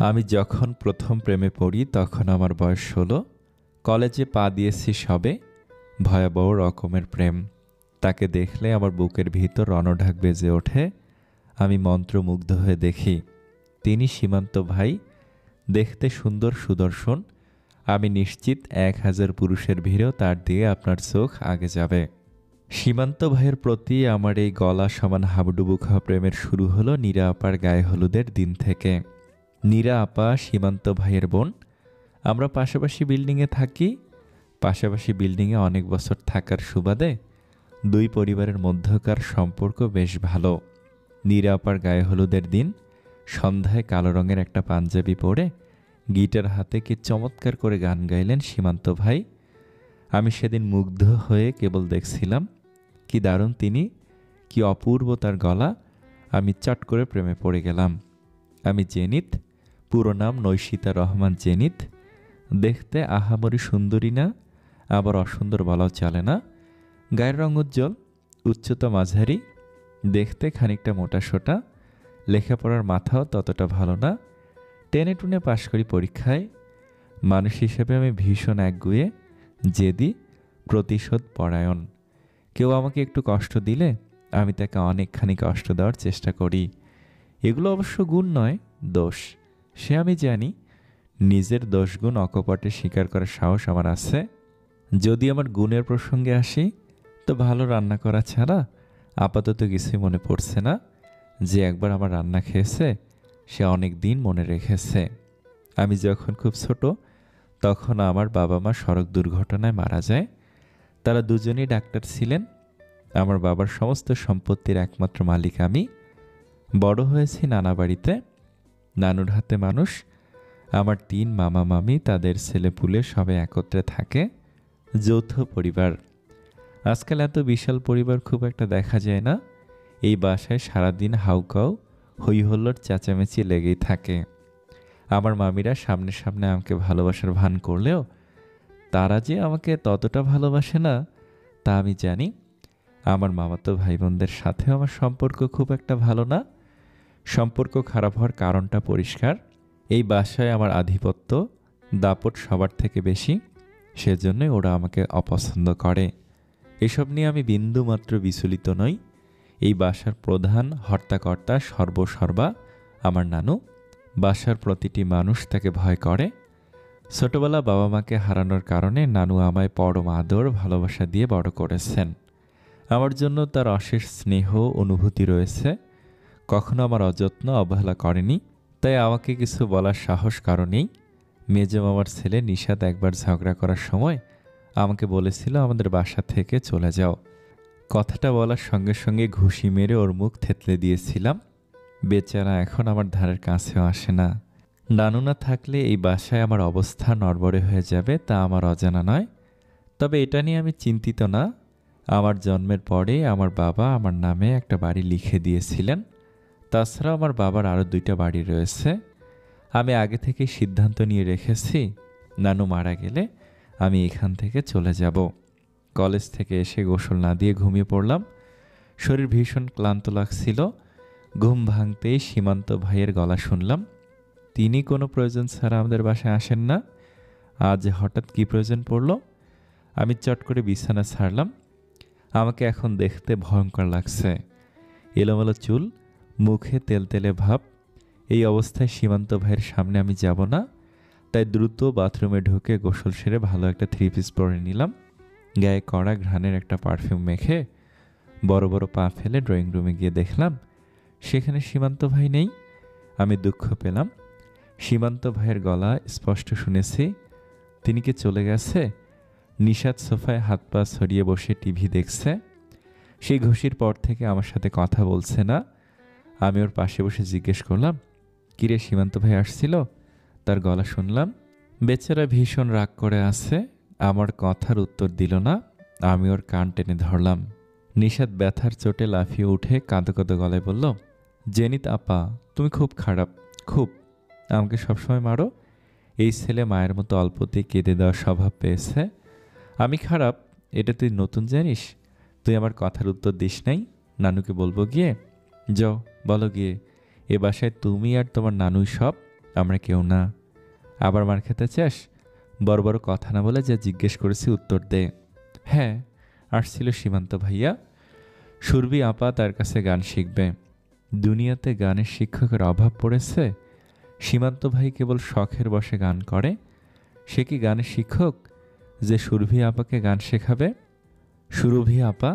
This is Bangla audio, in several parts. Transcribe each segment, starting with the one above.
আমি যখন প্রথম প্রেমে পড়ি তখন আমার বয়স ১৬। কলেজে পা দিয়েছি সবে। ভয়াবহ রকমের প্রেম। তাকে দেখলে আমার বুকের ভিতর রণঢাক বেজে ওঠে। আমি মন্ত্রমুগ্ধ হয়ে দেখি তিনি সীমান্ত ভাই। দেখতে সুন্দর সুদর্শন। আমি নিশ্চিত ১,০০০ পুরুষের ভিড়েও তার দিয়ে আপনার চোখ আগে যাবে। সীমান্ত ভাইয়ের প্রতি আমার এই গলা সমান হাবুডুবু খাওয়া প্রেমের শুরু হলো নীরা আপার গায়ে হলুদের দিন থেকে। নীরা আপা সীমান্ত ভাইয়ের বোন। আমরা পাশাপাশি বিল্ডিংয়ে থাকি। পাশাপাশি বিল্ডিংয়ে অনেক বছর থাকার সুবাদে দুই পরিবারের মধ্যকার সম্পর্ক বেশ ভালো। নীরা আপার গায়ে হলুদের দিন সন্ধ্যায় কালো রঙের একটা পাঞ্জাবি পরে গিটার হাতে কি চমৎকার করে গান গাইলেন সীমান্ত ভাই। আমি সেদিন মুগ্ধ হয়ে কেবল দেখছিলাম। কি দারুণ তিনি, কি অপূর্ব তার গলা। আমি চট করে প্রেমে পড়ে গেলাম। আমি জেনিত, পুরো নাম নৈশিতা রহমান জেনিত। দেখতে আহামরি সুন্দরী না, আবার অসুন্দর বলাও চলে না। গায়ের রং উজ্জ্বল, উচ্চতা মাঝারি, দেখতে খানিকটা মোটাসোটা। লেখাপড়ার মাথাও ততটা ভালো না। টেনে টুনে পাশ করি পরীক্ষায়। মানুষ হিসেবে আমি ভীষণ একগুঁয়ে, জেদি, প্রতিশোধ পরায়ণ। কেউ আমাকে একটু কষ্ট দিলে আমি তাকে অনেকখানি কষ্ট দেওয়ার চেষ্টা করি। এগুলো অবশ্য গুণ নয়, দোষ। সে আমি জানি। নিজের দোষগুণ অকপটে স্বীকার করার সাহস আমার আছে। যদি আমার গুণের প্রসঙ্গে আসি, তো ভালো রান্না করা ছাড়া আপাতত কিছুই মনে পড়ছে না। যে একবার আমার রান্না খেয়েছে সে অনেক দিন মনে রেখেছে। আমি যখন খুব ছোট তখন আমার বাবা মা সড়ক দুর্ঘটনায় মারা যায়। তারা দুজনেই ডাক্তার ছিলেন। আমার বাবার সমস্ত সম্পত্তির একমাত্র মালিক আমি। বড় হয়েছি নানা বাড়িতে। নানুর হাতে মানুষ। আমার ৩ মামা মামি, তাদের ছেলেপুলে সবাই একত্রে থাকে। যৌথ পরিবার। আজকাল এত বিশাল পরিবার খুব একটা দেখা যায় না। এই বাসায় সারাদিন হাউকাউ, হইহল্লোড়, চেঁচামেচি লেগেই থাকে। আমার মামিরা সামনে সামনে আমাকে ভালোবাসার ভান করলেও তারা যে আমাকে ততটা ভালোবাসে না তা আমি জানি। আমার মামাতো ভাই বোনদের সাথেও আমার সম্পর্ক খুব একটা ভালো না। সম্পর্ক খারাপ হওয়ার কারণটা পরিষ্কার। এই বাসায় আমার আধিপত্য, দাপট সবার থেকে বেশি। সেজন্যই ওরা আমাকে অপছন্দ করে। এসব নিয়ে আমি বিন্দুমাত্র বিচলিত নই। এই বাসার প্রধান হর্তাকর্তা সর্বসর্বা আমার নানু। বাসার প্রতিটি মানুষ তাকে ভয় করে। ছোটবেলা বাবা মাকে হারানোর কারণে নানু আমায় পরম আদর ভালোবাসা দিয়ে বড় করেছেন। আমার জন্য তার অশেষ স্নেহ অনুভূতি রয়েছে। কখনো আমার অযত্ন অবহেলা করেনি। তাই আমাকে কিছু বলার সাহস কারো নেই। মেজ মামার ছেলে নিশাত একবার ঝগড়া করার সময় আমাকে বলেছিল আমাদের বাসা থেকে চলে যাও। কথাটা বলার সঙ্গে সঙ্গে ঘুষি মেরে ওর মুখ থেতলে দিয়েছিলাম। বেচারা এখন আমার ধারের কাছেও আসে না। নানু না থাকলে এই বাসায় আমার অবস্থা নড়বড়ে হয়ে যাবে তা আমার অজানা নয়। তবে এটা নিয়ে আমি চিন্তিত না। আমার জন্মের পরে আমার বাবা আমার নামে একটা বাড়ি লিখে দিয়েছিলেন। তাছাড়াও আমার বাবার আরও ২টা বাড়ি রয়েছে। আমি আগে থেকেই সিদ্ধান্ত নিয়ে রেখেছি নানু মারা গেলে আমি এখান থেকে চলে যাব। কলেজ থেকে এসে গোসল না দিয়ে ঘুমিয়ে পড়লাম। শরীর ভীষণ ক্লান্ত লাগছিল। ঘুম ভাঙতেই সীমান্ত ভাইয়ের গলা শুনলাম। তিনি কোনো প্রয়োজন ছাড়া আমাদের বাসায় আসেন না। আজ হঠাৎ কী প্রয়োজন পড়ল? আমি চট করে বিছানা ছাড়লাম। আমাকে এখন দেখতে ভয়ঙ্কর লাগছে। এলোমেলো চুল, মুখে তেলতেলে ভাব। এই অবস্থায় সীমান্ত ভাইয়ের সামনে আমি যাব না। তাই দ্রুত বাথরুমে ঢুকে গোসল সেরে ভালো একটা 3 পিস পরে নিলাম। গায়ে কড়া ঘ্রাণের একটা পারফিউম মেখে বড় বড় পা ফেলে ড্রয়িং রুমে গিয়ে দেখলাম সেখানে সীমান্ত ভাই নেই। আমি দুঃখ পেলাম। সীমান্ত ভাইয়ের গলা স্পষ্ট শুনেছি। তিনি কি চলে গেছে? নিশাত সোফায় হাত পা ছড়িয়ে বসে টিভি দেখছে। সেই ঘুষির পর থেকে আমার সাথে কথা বলছে না। আমি ওর পাশে বসে জিজ্ঞেস করলাম, কিরে সীমান্ত ভাই আসছিল? তার গলা শুনলাম। বেচারা ভীষণ রাগ করে আছে। আমার কথার উত্তর দিল না। আমি ওর কান টেনে ধরলাম। নিশাত ব্যথার চোটে লাফিয়ে উঠে কাঁদো কাঁদো গলায় বলল, জেনিত আপা, তুমি খুব খারাপ, খুব। আমাকে সবসময় মারো। এই ছেলে মায়ের মতো অল্পতেই কেঁদে দেওয়ার স্বভাব পেয়েছে। আমি খারাপ এটা তুই নতুন জানিস? তুই আমার কথার উত্তর দিস নাই। নানুকে বলবো গিয়ে? যাও বলো গিয়ে, এ বাসায় তুমি আর তোমার নানুই সব। আমরা কেউ না। আবার মার খেতে চাস? বড় বড় কথা না বলে যা জিজ্ঞেস করেছি উত্তর দে। হ্যাঁ, আসছিল সীমান্ত ভাইয়া। সুরভি আপা তার কাছে গান শিখবে। দুনিয়াতে গানের শিক্ষকের অভাব পড়েছে। সীমান্ত ভাই কেবল শখের বশে গান করে। সে কি গানের শিক্ষক যে সুরভি আপাকে গান শেখাবে? সুরভি আপা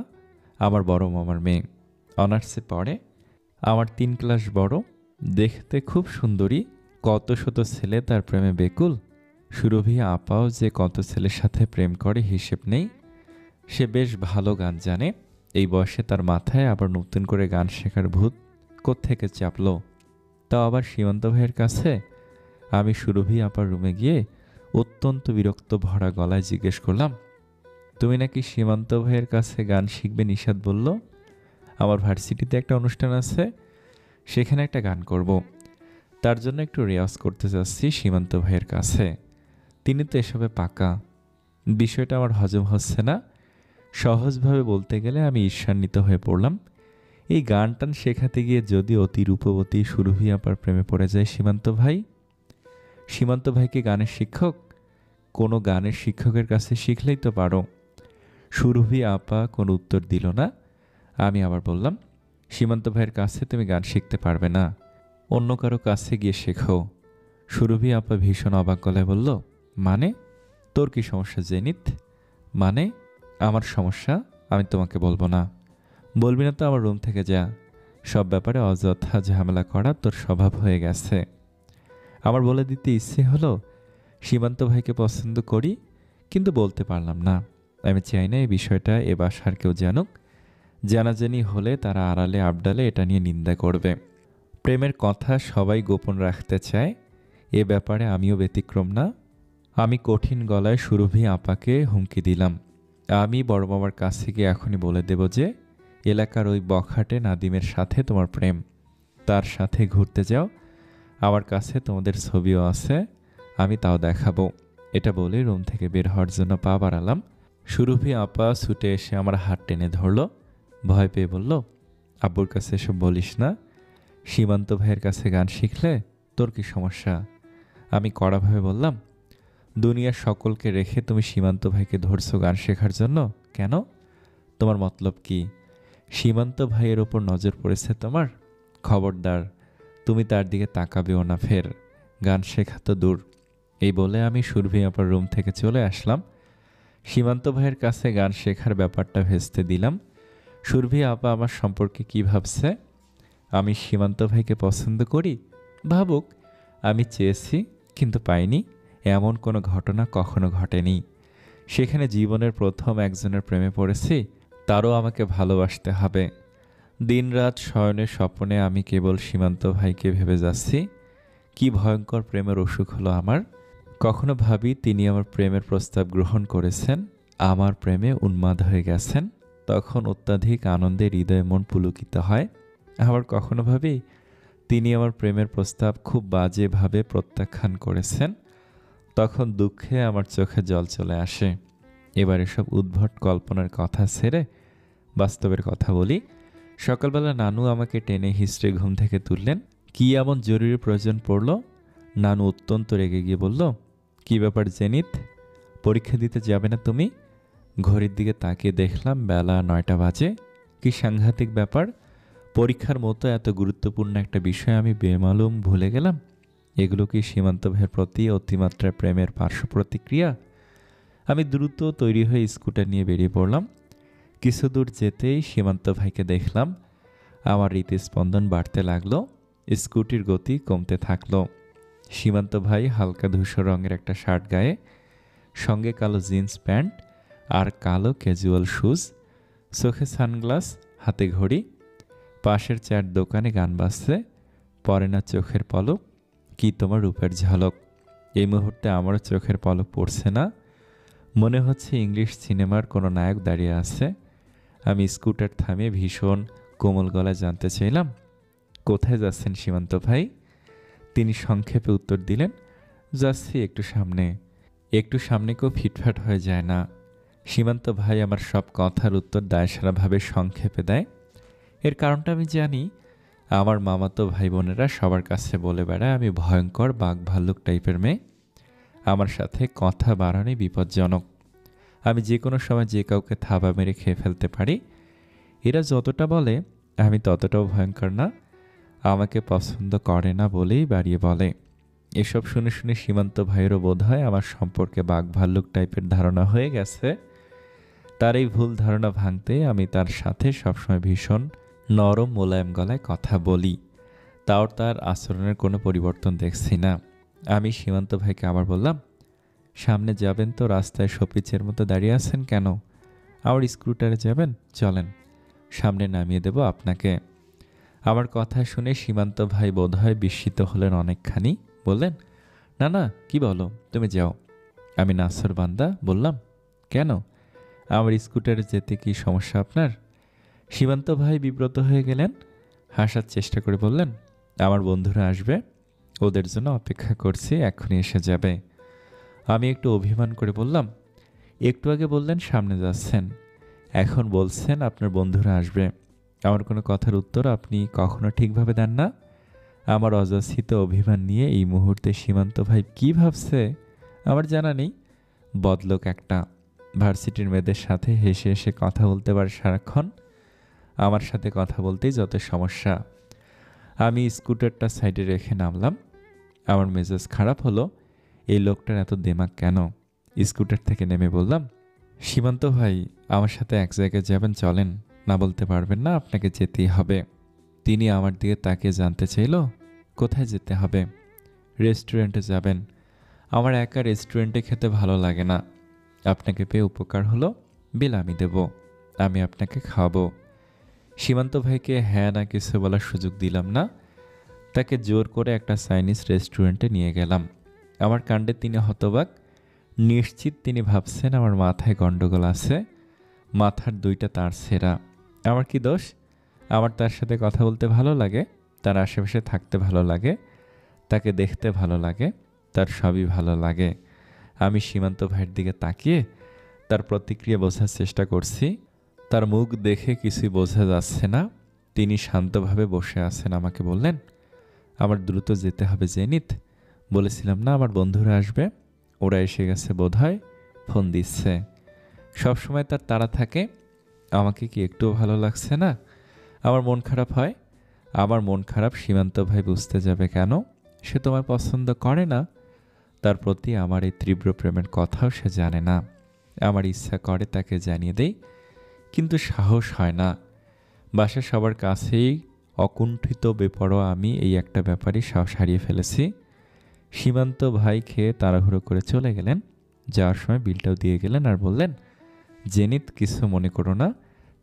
আমার বড় মামার মেয়ে, অনার্সে পড়ে। আমার 3 ক্লাস বড়। দেখতে খুব সুন্দরী। কত শত ছেলে তার প্রেমে বেকুল। সুরভি আপাও যে কত ছেলের সাথে প্রেম করে হিসেব নেই। সে বেশ ভালো গান জানে। এই বয়সে তার মাথায় আবার নতুন করে গান শেখার ভূত কোত্থেকে চাপলো? তাও আবার সীমান্ত ভাইয়ের কাছে। আমি সুরভি আপার রুমে গিয়ে অত্যন্ত বিরক্ত ভরা গলায় জিজ্ঞেস করলাম, তুমি নাকি সীমান্ত ভাইয়ের কাছে গান শিখবে? নিষাদ বলল, আমার ভার্সিটিতে একটা অনুষ্ঠান আছে, সেখানে একটা গান করব। তার জন্য একটু রেওয়াজ করতে যাচ্ছি সীমান্ত ভাইয়ের কাছে। তিনি তো এসবে পাকা। বিষয়টা আমার হজম হচ্ছে না। সহজভাবে বলতে গেলে আমি ঈর্ষান্বিত হয়ে পড়লাম। এই গান টান শেখাতে গিয়ে যদি অতি রূপবতী সুরভি আপার প্রেমে পড়ে যায় সীমান্ত ভাই। সীমান্ত ভাই কি গানের শিক্ষক? কোনো গানের শিক্ষকের কাছে শিখলেই তো পারো। সুরভি আপা কোনো উত্তর দিল না। আমি আবার বললাম, সীমান্ত ভাইয়ের কাছে তুমি গান শিখতে পারবে না, অন্য কারো কাছে গিয়ে শেখো। সুরভি আপা ভীষণ অবাক গলায় বলল, মানে? তোর কি সমস্যা জেনিত? মানে? আমার সমস্যা আমি তোমাকে বলবো না। বলবি না তো আমার রুম থেকে যা। সব ব্যাপারে অযথা ঝামেলা করা তোর স্বভাব হয়ে গেছে। আমার বলে দিতে ইচ্ছে হলো সীমান্ত ভাইকে পছন্দ করি, কিন্তু বলতে পারলাম না। আমি চাই না এই বিষয়টা এ বাসার কেউ জানুক। জানাজানি হলে তারা আড়ালে আবডালে এটা নিয়ে নিন্দা করবে। প্রেমের কথা সবাই গোপন রাখতে চায়, এ ব্যাপারে আমিও ব্যতিক্রম না। আমি কঠিন গলায় সুরভি আপাকে হুমকি দিলাম, আমি বড় মামার কাছে গিয়ে এখনই বলে দেব যে এলাকার ওই বখাটে নাদিমের সাথে তোমার প্রেম। তার সাথে ঘুরতে যাও, আমার কাছে তোমাদের ছবিও আছে, আমি তাও দেখাবো। এটা বলে রুম থেকে বের হওয়ার জন্য পা বাড়ালাম। সুরভি আপা ছুটে এসে আমার হাত টেনে ধরল। ভয় পেয়ে বলল, আব্বুর কাছে এসব বলিস না। সীমান্ত ভাইয়ের কাছে গান শিখলে তোর কি সমস্যা? আমি কড়াভাবে বললাম, দুনিয়ার সকলকে রেখে তুমি সীমান্ত ভাইকে ধরছো গান শেখার জন্য? কেন? তোমার মতলব কি? সীমান্ত ভাইয়ের ওপর নজর পড়েছে তোমার? খবরদার, তুমি তার দিকে তাকাবেও না ফের। গান শেখা তো দূর। এই বলে আমি সুরভি আপার রুম থেকে চলে আসলাম। সীমান্ত ভাইয়ের কাছে গান শেখার ব্যাপারটা ভেস্তে দিলাম। সুরভি আপা আমার সম্পর্কে কি ভাবছে? আমি সীমান্ত ভাইকে পছন্দ করি? ভাবুক। আমি চেয়েছি কিন্তু পাইনি, এমন কোনো ঘটনা কখনো ঘটেনি। সেখানে জীবনের প্রথম একজনের প্রেমে পড়েছি, তারও আমাকে ভালোবাসতে হবে। দিনরাত শয়নে স্বপ্নে আমি কেবল সীমান্ত ভাইকে ভেবে যাচ্ছি। কি ভয়ঙ্কর প্রেমের অসুখ হলো আমার। কখনো ভাবি তিনি আমার প্রেমের প্রস্তাব গ্রহণ করেছেন, আমার প্রেমে উন্মাদ হয়ে গেছেন, তখন অত্যাধিক আনন্দে হৃদয় মন পুলকিত হয়। আবার কখনো ভাবি তিনি আমার প্রেমের প্রস্তাব খুব বাজেভাবে প্রত্যাখ্যান করেছেন, তখন দুঃখে আমার চোখে জল চলে আসে। এবার এসব উদ্ভট কল্পনার কথা ছেড়ে বাস্তবের কথা বলি। সকালবেলা নানু আমাকে টেনে হিস্ট্রি ঘুম থেকে তুললেন। কি এমন জরুরি প্রয়োজন পড়ল? নানু অত্যন্ত রেগে গিয়ে বলল, কি ব্যাপার জেনিত, পরীক্ষা দিতে যাবে না তুমি? ঘড়ির দিকে তাকিয়ে দেখলাম বেলা 9টা বাজে। কি সাংঘাতিক ব্যাপার! পরীক্ষার মতো এত গুরুত্বপূর্ণ একটা বিষয় আমি বেমালুম ভুলে গেলাম। এগুলো কি সীমান্ত ভাইয়ের প্রতি অতিমাত্রায় প্রেমের পার্শ্ব প্রতিক্রিয়া? আমি দ্রুত তৈরি হয়ে স্কুটার নিয়ে বেরিয়ে পড়লাম। কিছু দূর যেতেই সীমান্ত ভাইকে দেখলাম। আমার হৃদস্পন্দন বাড়তে লাগলো, স্কুটির গতি কমতে থাকলো। সীমান্ত ভাই হালকা ধূসর রঙের একটা শার্ট গায়ে, সঙ্গে কালো জিন্স প্যান্ট আর কালো ক্যাজুয়াল শুজ, চোখে সানগ্লাস, হাতে ঘড়ি। পাশের চায়ের দোকানে গান বাজছে, পরে না চোখের পলক, কি তোমার রূপের ঝলক। এই মুহূর্তে আমারও চোখের পলক পড়ছে না, মনে হচ্ছে ইংলিশ সিনেমার কোনো নায়ক দাঁড়িয়ে আছে। আমি স্কুটার থামিয়ে ভীষণ কোমল গলায় জানতে চাইলাম, কোথায় যাচ্ছেন সীমান্ত ভাই? তিনি সংক্ষেপে উত্তর দিলেন, যাচ্ছি একটু সামনে। একটু সামনে কেউ ফিটফাট হয়ে যায় না। সীমান্ত ভাই আমার সব কথার উত্তর দায়সারাভাবে সংক্ষেপে দেয়। এর কারণটা আমি জানি। আমার মামাতো ভাই বোনেরা সবার কাছে বলে বেড়ায় আমি ভয়ঙ্কর বাঘ ভাল্লুক টাইপের মেয়ে। আমার সাথে কথা বাড়ানোই বিপজ্জনক। আমি যে কোনো সময় যে কাউকে থাবা মেরে খেয়ে ফেলতে পারি। এরা যতটা বলে আমি ততটাও ভয়ঙ্কর না। আমাকে পছন্দ করে না বলেই বাড়িয়ে বলে। এসব শুনে শুনে সীমান্ত ভাইয়েরও বোধ হয় আমার সম্পর্কে বাঘ ভাল্লুক টাইপের ধারণা হয়ে গেছে। তার এই ভুল ধারণা ভাঙতে আমি তার সাথে সবসময় ভীষণ নরম মোলায়েম গলায় কথা বলি। তাও তার আচরণের কোনো পরিবর্তন দেখছি না। আমি সীমান্ত ভাইকে আবার বললাম, সামনে যাবেন তো রাস্তায় শোপিচের মতো দাঁড়িয়ে আছেন কেন? আমার স্কুটারে যাবেন, চলেন, সামনে নামিয়ে দেব আপনাকে। আমার কথা শুনে সীমান্ত ভাই বোধহয় বিস্মিত হলেন অনেকখানি। বললেন, না না, কি বলো, তুমি যাও। আমি নাছোড়বান্দা বললাম, কেন? আমার স্কুটারে যেতে কি সমস্যা আপনার? সীমান্ত ভাই বিব্রত হয়ে গেলেন। হাসার চেষ্টা করে বললেন, আমার বন্ধুরা আসবে, ওদের জন্য অপেক্ষা করছি, এখনই এসে যাবে। আমি একটু অভিমান করে বললাম, একটু আগে বললেন সামনে যাচ্ছেন, এখন বলছেন আপনার বন্ধুরা আসবে। আমার কোনো কথার উত্তর আপনি কখনো ঠিকভাবে দেন না। আমার অযাচিত অভিমান নিয়ে এই মুহূর্তে সীমান্ত ভাই কী ভাবছে আমার জানা নেই। বদলোক একটা। ভার্সিটির মেয়েদের সাথে হেসে হেসে কথা বলতে পারে সারাক্ষণ, আমার সাথে কথা বলতেই যত সমস্যা। আমি স্কুটারটা সাইডে রেখে নামলাম। আমার মেজাজ খারাপ হলো, এই লোকটার এত দেমাগ কেন? স্কুটার থেকে নেমে বললাম, সীমান্ত ভাই, আমার সাথে এক জায়গায় যাবেন, চলেন। না বলতে পারবেন না, আপনাকে যেতেই হবে। তিনি আমার দিকে তাকিয়ে জানতে চাইল, কোথায় যেতে হবে? রেস্টুরেন্টে যাবেন। আমার একা রেস্টুরেন্টে খেতে ভালো লাগে না। আপনাকে পেয়ে উপকার হলো, বিল আমি দেব, আমি আপনাকে খাওয়াবো। সীমান্ত ভাইকে হ্যাঁ না কিছু বলার সুযোগ দিলাম না। তাকে জোর করে একটা চাইনিজ রেস্টুরেন্টে নিয়ে গেলাম। আমার কাণ্ডে তিনি হতবাক। নিশ্চিত তিনি ভাবছেন আমার মাথায় গন্ডগোল আছে, মাথার দুইটা তার ছেঁড়া। আমার কি দোষ? আমার তার সাথে কথা বলতে ভালো লাগে, তার আশেপাশে থাকতে ভালো লাগে, তাকে দেখতে ভালো লাগে, তার সবই ভালো লাগে। আমি সীমান্ত ভাইয়ের দিকে তাকিয়ে তার প্রতিক্রিয়া বোঝার চেষ্টা করছি। তার মুখ দেখে কিছুই বোঝা যাচ্ছে না। তিনি শান্তভাবে বসে আছেন। আমাকে বললেন, আমার দ্রুত যেতে হবে জেনিত। বলেছিলাম না আমার বন্ধুরা আসবে, ওরা এসে গেছে বোধহয়, ফোন দিচ্ছে। সবসময় তার তাড়া থাকে। আমাকে কি একটুও ভালো লাগছে না? আমার মন খারাপ হয়। আমার মন খারাপ সীমান্ত ভাই বুঝতে যাবে কেন? সে তোমায় পছন্দ করে না। তার প্রতি আমার এই তীব্র প্রেমের কথাও সে জানে না। আমার ইচ্ছা করে তাকে জানিয়ে দেই, কিন্তু সাহস হয় না। বাসার সবার কাছেই অকুণ্ঠিত বেপরোয়া আমি এই একটা ব্যাপারই সাহস হারিয়ে ফেলেছি। সীমান্ত ভাই খেয়ে তাড়াহুড়ো করে চলে গেলেন। যাওয়ার সময় বিলটাও দিয়ে গেলেন আর বললেন, জেনিত, কিছু মনে করো না,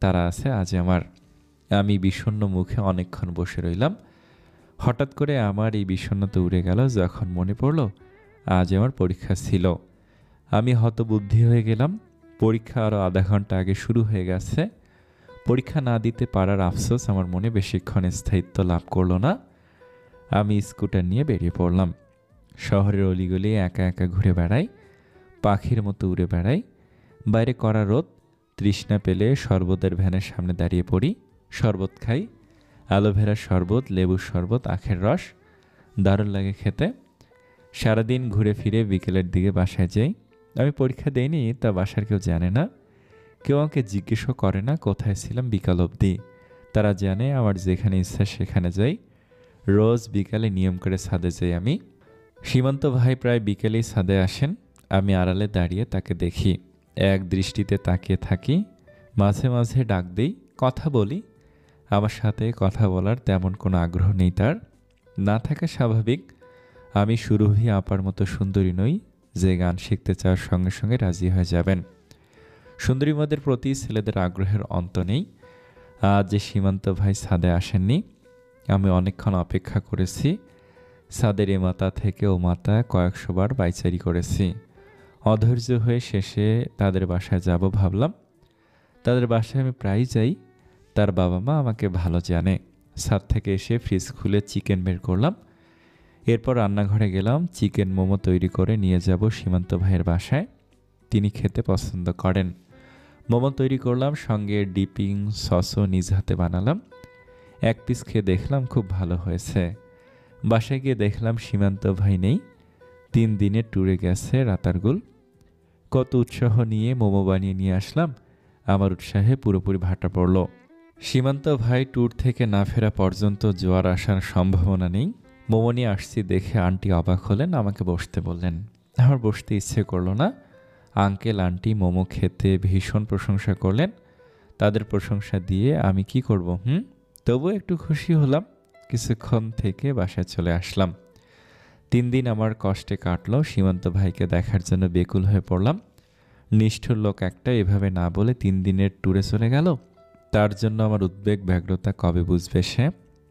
তারা আছে আজ আমার। আমি বিষণ্ণ মুখে অনেকক্ষণ বসে রইলাম। হঠাৎ করে আমার এই বিষণ্ণতা উড়ে গেল যখন মনে পড়ল আজ আমার পরীক্ষা ছিল। আমি হতবুদ্ধি হয়ে গেলাম। পরীক্ষা আরও আধা ঘন্টা আগে শুরু হয়ে গেছে। পরীক্ষা না দিতে পারার আফসোস আমার মনে বেশিক্ষণ স্থায়িত্ব লাভ করলো না। আমি স্কুটার নিয়ে বেরিয়ে পড়লাম। শহরের অলিগলি একা একা ঘুরে বেড়াই, পাখির মতো উড়ে বেড়াই। বাইরে কড়া রোদ। তৃষ্ণা পেলে শরবতের ভ্যানের সামনে দাঁড়িয়ে পড়ি, শরবত খাই। অ্যালোভেরার শরবত, লেবুর শরবত, আখের রস, দারুণ লাগে খেতে। সারাদিন ঘুরে ফিরে বিকেলের দিকে বাসায় যাই। আমি পরীক্ষা দেইনি তা বাসার কেউ জানে না। কেউ আমাকে জিজ্ঞেসও করে না কোথায় ছিলাম বিকাল অবধি। তারা জানে আমার যেখানে ইচ্ছা সেখানে যাই। রোজ বিকালে নিয়ম করে ছাদে যাই আমি। সীমান্ত ভাই প্রায় বিকেলেই ছাদে আসেন। আমি আড়ালে দাঁড়িয়ে তাকে দেখি, এক দৃষ্টিতে তাকিয়ে থাকি। মাঝে মাঝে ডাক দিই, কথা বলি। আমার সাথে কথা বলার তেমন কোনো আগ্রহ নেই তার, না থাকা স্বাভাবিক। আমি সুরভি আপার মতো সুন্দরী নই যে গান শিখতে চাওয়ার সঙ্গে সঙ্গে রাজি হয়ে যাবেন। সুন্দরীমদের প্রতি ছেলেদের আগ্রহের অন্ত নেই। আজ যে সীমান্ত ভাই ছাদে আসেননি, আমি অনেকক্ষণ অপেক্ষা করেছি। ছাদের এ মাথা থেকে ও মাথা কয়েকশোবার পায়চারি করেছি। অধৈর্য হয়ে শেষে তাদের বাসায় যাব ভাবলাম। তাদের বাসায় আমি প্রায়ই যাই। তার বাবা মা আমাকে ভালো জানে। ছাদ থেকে এসে ফ্রিজ খুলে চিকেন বের করলাম। এরপর রান্নাঘরে গেলাম। চিকেন মোমো তৈরি করে নিয়ে যাব সীমান্ত ভাইয়ের বাসায়, তিনি খেতে পছন্দ করেন। মোমো তৈরি করলাম, সঙ্গে ডিপিং সসও নিজ হাতে বানালাম। এক পিস খেয়ে দেখলাম খুব ভালো হয়েছে। বাসায় গিয়ে দেখলাম সীমান্ত ভাই নেই। 3 দিনের ট্যুরে গেছে রাতারগুল। কত উৎসাহ নিয়ে মোমো বানিয়ে নিয়ে আসলাম। আমার উৎসাহে পুরোপুরি ভাটা পড়ল। সীমান্ত ভাই ট্যুর থেকে না ফেরা পর্যন্ত জোয়ার আসার সম্ভাবনা নেই। মোমো নিয়ে আসছি দেখে আন্টি অবাক হলেন, আমাকে বসতে বললেন। আমার বসতে ইচ্ছে করলো না। আঙ্কেল আন্টি মোমো খেতে ভীষণ প্রশংসা করলেন। তাদের প্রশংসা দিয়ে আমি কি করব? তবুও একটু খুশি হলাম। কিছুক্ষণ থেকে বাসায় চলে আসলাম। 3 দিন আমার কষ্টে কাটলো। সীমান্ত ভাইকে দেখার জন্য বেকুল হয়ে পড়লাম। নিষ্ঠুর লোক একটা, এভাবে না বলে 3 দিনের ট্যুরে চলে গেল। তার জন্য আমার উদ্বেগ ব্যগ্রতা কবে বুঝবে সে?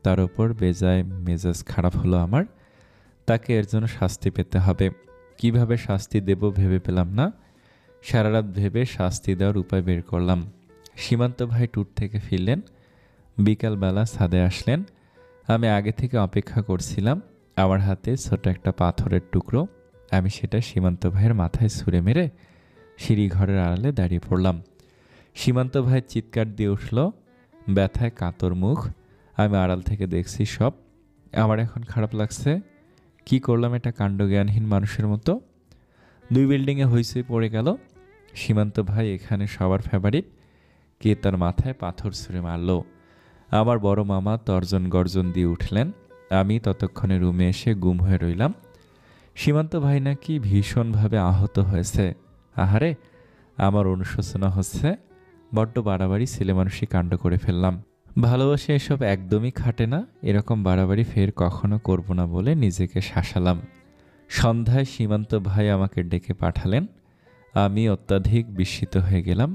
তার ওপর বেজায় মেজাজ খারাপ হলো আমার। তাকে এর জন্য শাস্তি পেতে হবে। কিভাবে শাস্তি দেব ভেবে পেলাম না। সারা রাত ভেবে শাস্তি দেওয়ার উপায় বের করলাম। সীমান্ত ভাই ট্যুর থেকে ফিরলেন। বিকালবেলা ছাদে আসলেন। আমি আগে থেকে অপেক্ষা করছিলাম। আমার হাতে ছোট একটা পাথরের টুকরো। আমি সেটা সীমান্ত ভাইয়ের মাথায় ছুঁড়ে মেরে সিঁড়ি ঘরের আড়ালে দাঁড়িয়ে পড়লাম। সীমান্ত ভাই চিৎকার দিয়ে উঠল, ব্যথায় কাতর মুখ। আমি আড়াল থেকে দেখছি সব। আমার এখন খারাপ লাগছে। কি করলাম এটা কাণ্ডজ্ঞানহীন মানুষের মতো। 2 বিল্ডিংয়ে হইচই পড়ে গেল। সীমান্ত ভাই এখানে সবার ফেভারিট। কে তার মাথায় পাথর ছুঁড়ে মারল? আমার বড় মামা তর্জন গর্জন দিয়ে উঠলেন। আমি ততক্ষণে রুমে এসে গুম হয়ে রইলাম। সীমান্ত ভাই নাকি ভীষণভাবে আহত হয়েছে। আহারে, আমার অনুশোচনা হচ্ছে। বড্ড বাড়াবাড়ি ছেলেমানুষি কাণ্ড করে ফেললাম। ভালোবাসে এসব একদমই খাটে না। এরকম বাড়াবাড়ি ফের কখনো করব না বলে নিজেকে শাসালাম। সন্ধ্যায় সীমান্ত ভাই আমাকে ডেকে পাঠালেন। আমি অত্যাধিক বিস্মিত হয়ে গেলাম।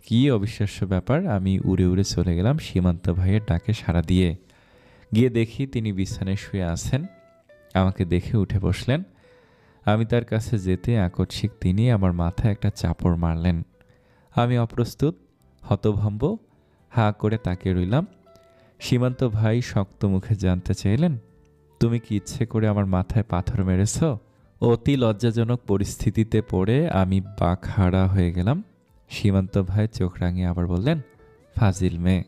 কি অবিশ্বাস্য ব্যাপার! আমি উড়ে উড়ে চলে গেলাম সীমান্ত ভাইয়ের ডাকে সাড়া দিয়ে। গিয়ে দেখি তিনি বিছানায় শুয়ে আছেন। আমাকে দেখে উঠে বসলেন। আমি তার কাছে যেতে আকস্মিক তিনি আমার মাথায় একটা চাপড় মারলেন। আমি অপ্রস্তুত, হতভম্ব, হাঁ করে তাকিয়ে রইলাম। সীমান্ত ভাই শক্ত মুখে জানতে চাইলেন, তুমি কি ইচ্ছে করে আমার মাথায় পাথর মেরেছ? অতি লজ্জাজনক পরিস্থিতিতে পড়ে আমি বাকহারা হয়ে গেলাম। সীমান্ত ভাই চোখ রাঙিয়ে আবার বললেন, ফাজিল মেয়ে।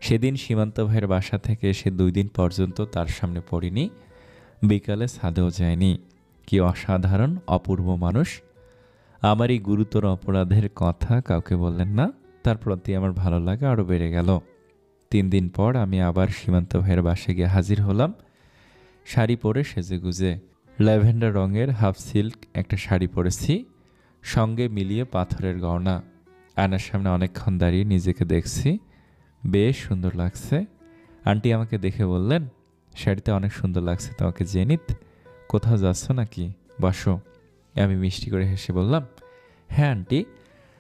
সেদিন সীমান্ত ভাইয়ের বাসা থেকে এসে 2 দিন পর্যন্ত তার সামনে পড়িনি। বিকালে ছাদেও যায়নি। কি অসাধারণ অপূর্ব মানুষ! আমার এই গুরুতর অপরাধের কথা কাউকে বললেন না। তার প্রতি আমার ভালো লাগা আরও বেড়ে গেল। 3 দিন পর আমি আবার সীমান্ত ভাইয়ের বাসায় গিয়ে হাজির হলাম। শাড়ি পরে সেজেগুজে। ল্যাভেন্ডার রঙের হাফ সিল্ক একটা শাড়ি পরেছি, সঙ্গে মিলিয়ে পাথরের গয়না। আয়নার সামনে অনেকক্ষণ দাঁড়িয়ে নিজেকে দেখছি। বেশ সুন্দর লাগছে। আন্টি আমাকে দেখে বললেন, শাড়িতে অনেক সুন্দর লাগছে তোমাকে জেনিত। কোথাও যাচ্ছ নাকি? বসো। আমি মিষ্টি করে হেসে বললাম, হ্যাঁ আন্টি,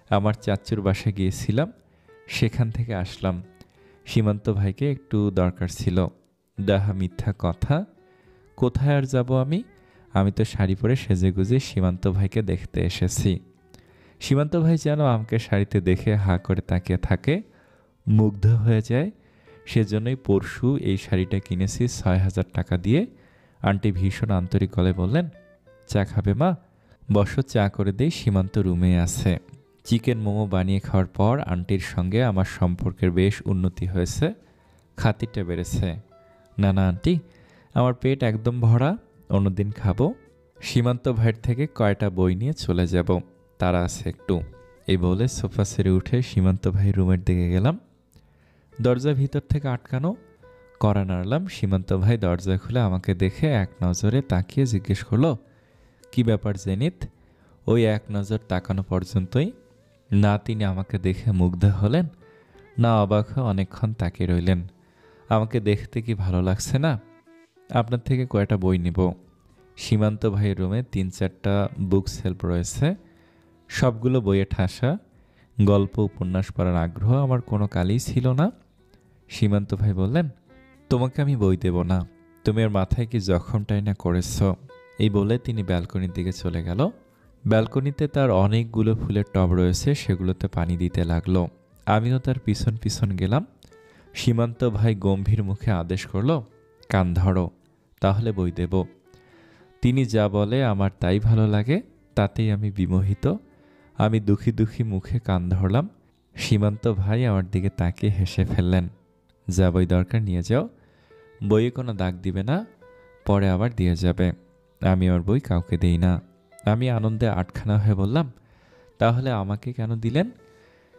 আমার চাচ্চুর বাসায় গিয়েছিলাম, সেখান থেকে আসলাম। সীমান্ত ভাইকে একটু দরকার ছিল। ডাহা মিথ্যা কথা। কোথায় আর যাব আমি? আমি তো শাড়ি পরে সেজেগুজে সীমান্ত ভাইকে দেখতে এসেছি। সীমান্ত ভাই যেন আমাকে শাড়িতে দেখে হাঁ করে তাকিয়ে থাকে, মুগ্ধ হয়ে যায়। সেজন্যই পরশু এই শাড়িটা কিনেছি 6,000 টাকা দিয়ে। আন্টি ভীষণ আন্তরিক গলায় বললেন, চা খাবে মা? বসো, চা করে দেই, সীমান্ত রুমে আছে। চিকেন মোমো বানিয়ে খাওয়ার পর আন্টির সঙ্গে আমার সম্পর্কের বেশ উন্নতি হয়েছে, খাতিরটা বেড়েছে। না না আন্টি, আমার পেট একদম ভরা, অন্যদিন খাবো। সীমান্ত ভাইয়ের থেকে কয়টা বই নিয়ে চলে যাব, তারা আছে একটু। এই বলে সোফা ছেড়ে উঠে সীমান্ত ভাই রুমের দিকে গেলাম। দরজা ভিতর থেকে আটকানো, কড়া নাড়লাম। সীমান্ত ভাই দরজা খুলে আমাকে দেখে এক নজরে তাকিয়ে জিজ্ঞেস করলো, কি ব্যাপার জেনিত? ওই এক নজর তাকানো পর্যন্তই। না তিনি আমাকে দেখে মুগ্ধ হলেন, না অবাক হয়ে অনেকক্ষণ তাকিয়ে রইলেন। আমাকে দেখতে কি ভালো লাগছে না? আপনার থেকে কয়টা বই নিব? সীমান্ত ভাইয়ের রুমে 3-4টা বুক সেলফ রয়েছে, সবগুলো বইয়ে ঠাসা। গল্প উপন্যাস পড়ার আগ্রহ আমার কোনো কালই ছিল না। সীমান্ত ভাই বললেন, তোমাকে আমি বই দেব না, তুমি ওর মাথায় কি জখমটাই না করেছ। এই বলে তিনি ব্যালকনির দিকে চলে গেল। ব্যালকনিতে তার অনেকগুলো ফুলের টব রয়েছে, সেগুলোতে পানি দিতে লাগলো। আমিও তার পিছন পিছন গেলাম। সীমান্ত ভাই গম্ভীর মুখে আদেশ করলো, কান ধরো, তাহলে বই দেব। তিনি যা বলে আমার তাই ভালো লাগে, তাতেই আমি বিমোহিত। আমি দুঃখী দুঃখী মুখে কান ধরলাম। সীমান্ত ভাই আমার দিকে তাকিয়ে হেসে ফেললেন। যা বই দরকার নিয়ে যাও, বইয়ে কোনো দাগ দিবে না, পরে আবার দিয়ে যাবে। আমি ওর বই কাউকে দেই না। আমি আনন্দে আটখানা হয়ে বললাম, তাহলে আমাকে কেন দিলেন?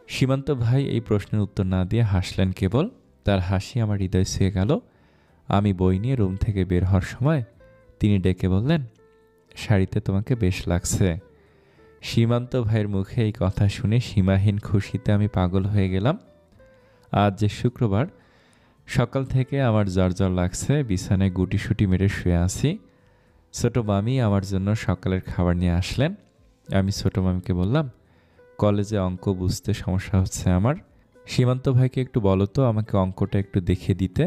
সীমান্ত ভাই এই প্রশ্নের উত্তর না দিয়ে হাসলেন কেবল। তার হাসি আমার হৃদয় ছুঁয়ে গেল। আমি বই নিয়ে রুম থেকে বের হওয়ার সময় তিনি ডেকে বললেন, শাড়িতে তোমাকে বেশ লাগছে। সীমান্ত ভাইয়ের মুখে এই কথা শুনে সীমাহীন খুশিতে আমি পাগল হয়ে গেলাম। আজ যে শুক্রবার, সকাল থেকে আমার জ্বর জ্বর লাগছে, বিছানায় গুটিসুটি মেরে শুয়ে আছি। ছোট মামি আমার জন্য সকালের খাবার নিয়ে আসলেন। আমি ছোট মামিকে বললাম, কলেজে অঙ্ক বুঝতে সমস্যা হচ্ছে আমার। সীমান্ত ভাইকে একটু বলো তো, আমাকে অঙ্কটা একটু দেখিয়ে দিতে।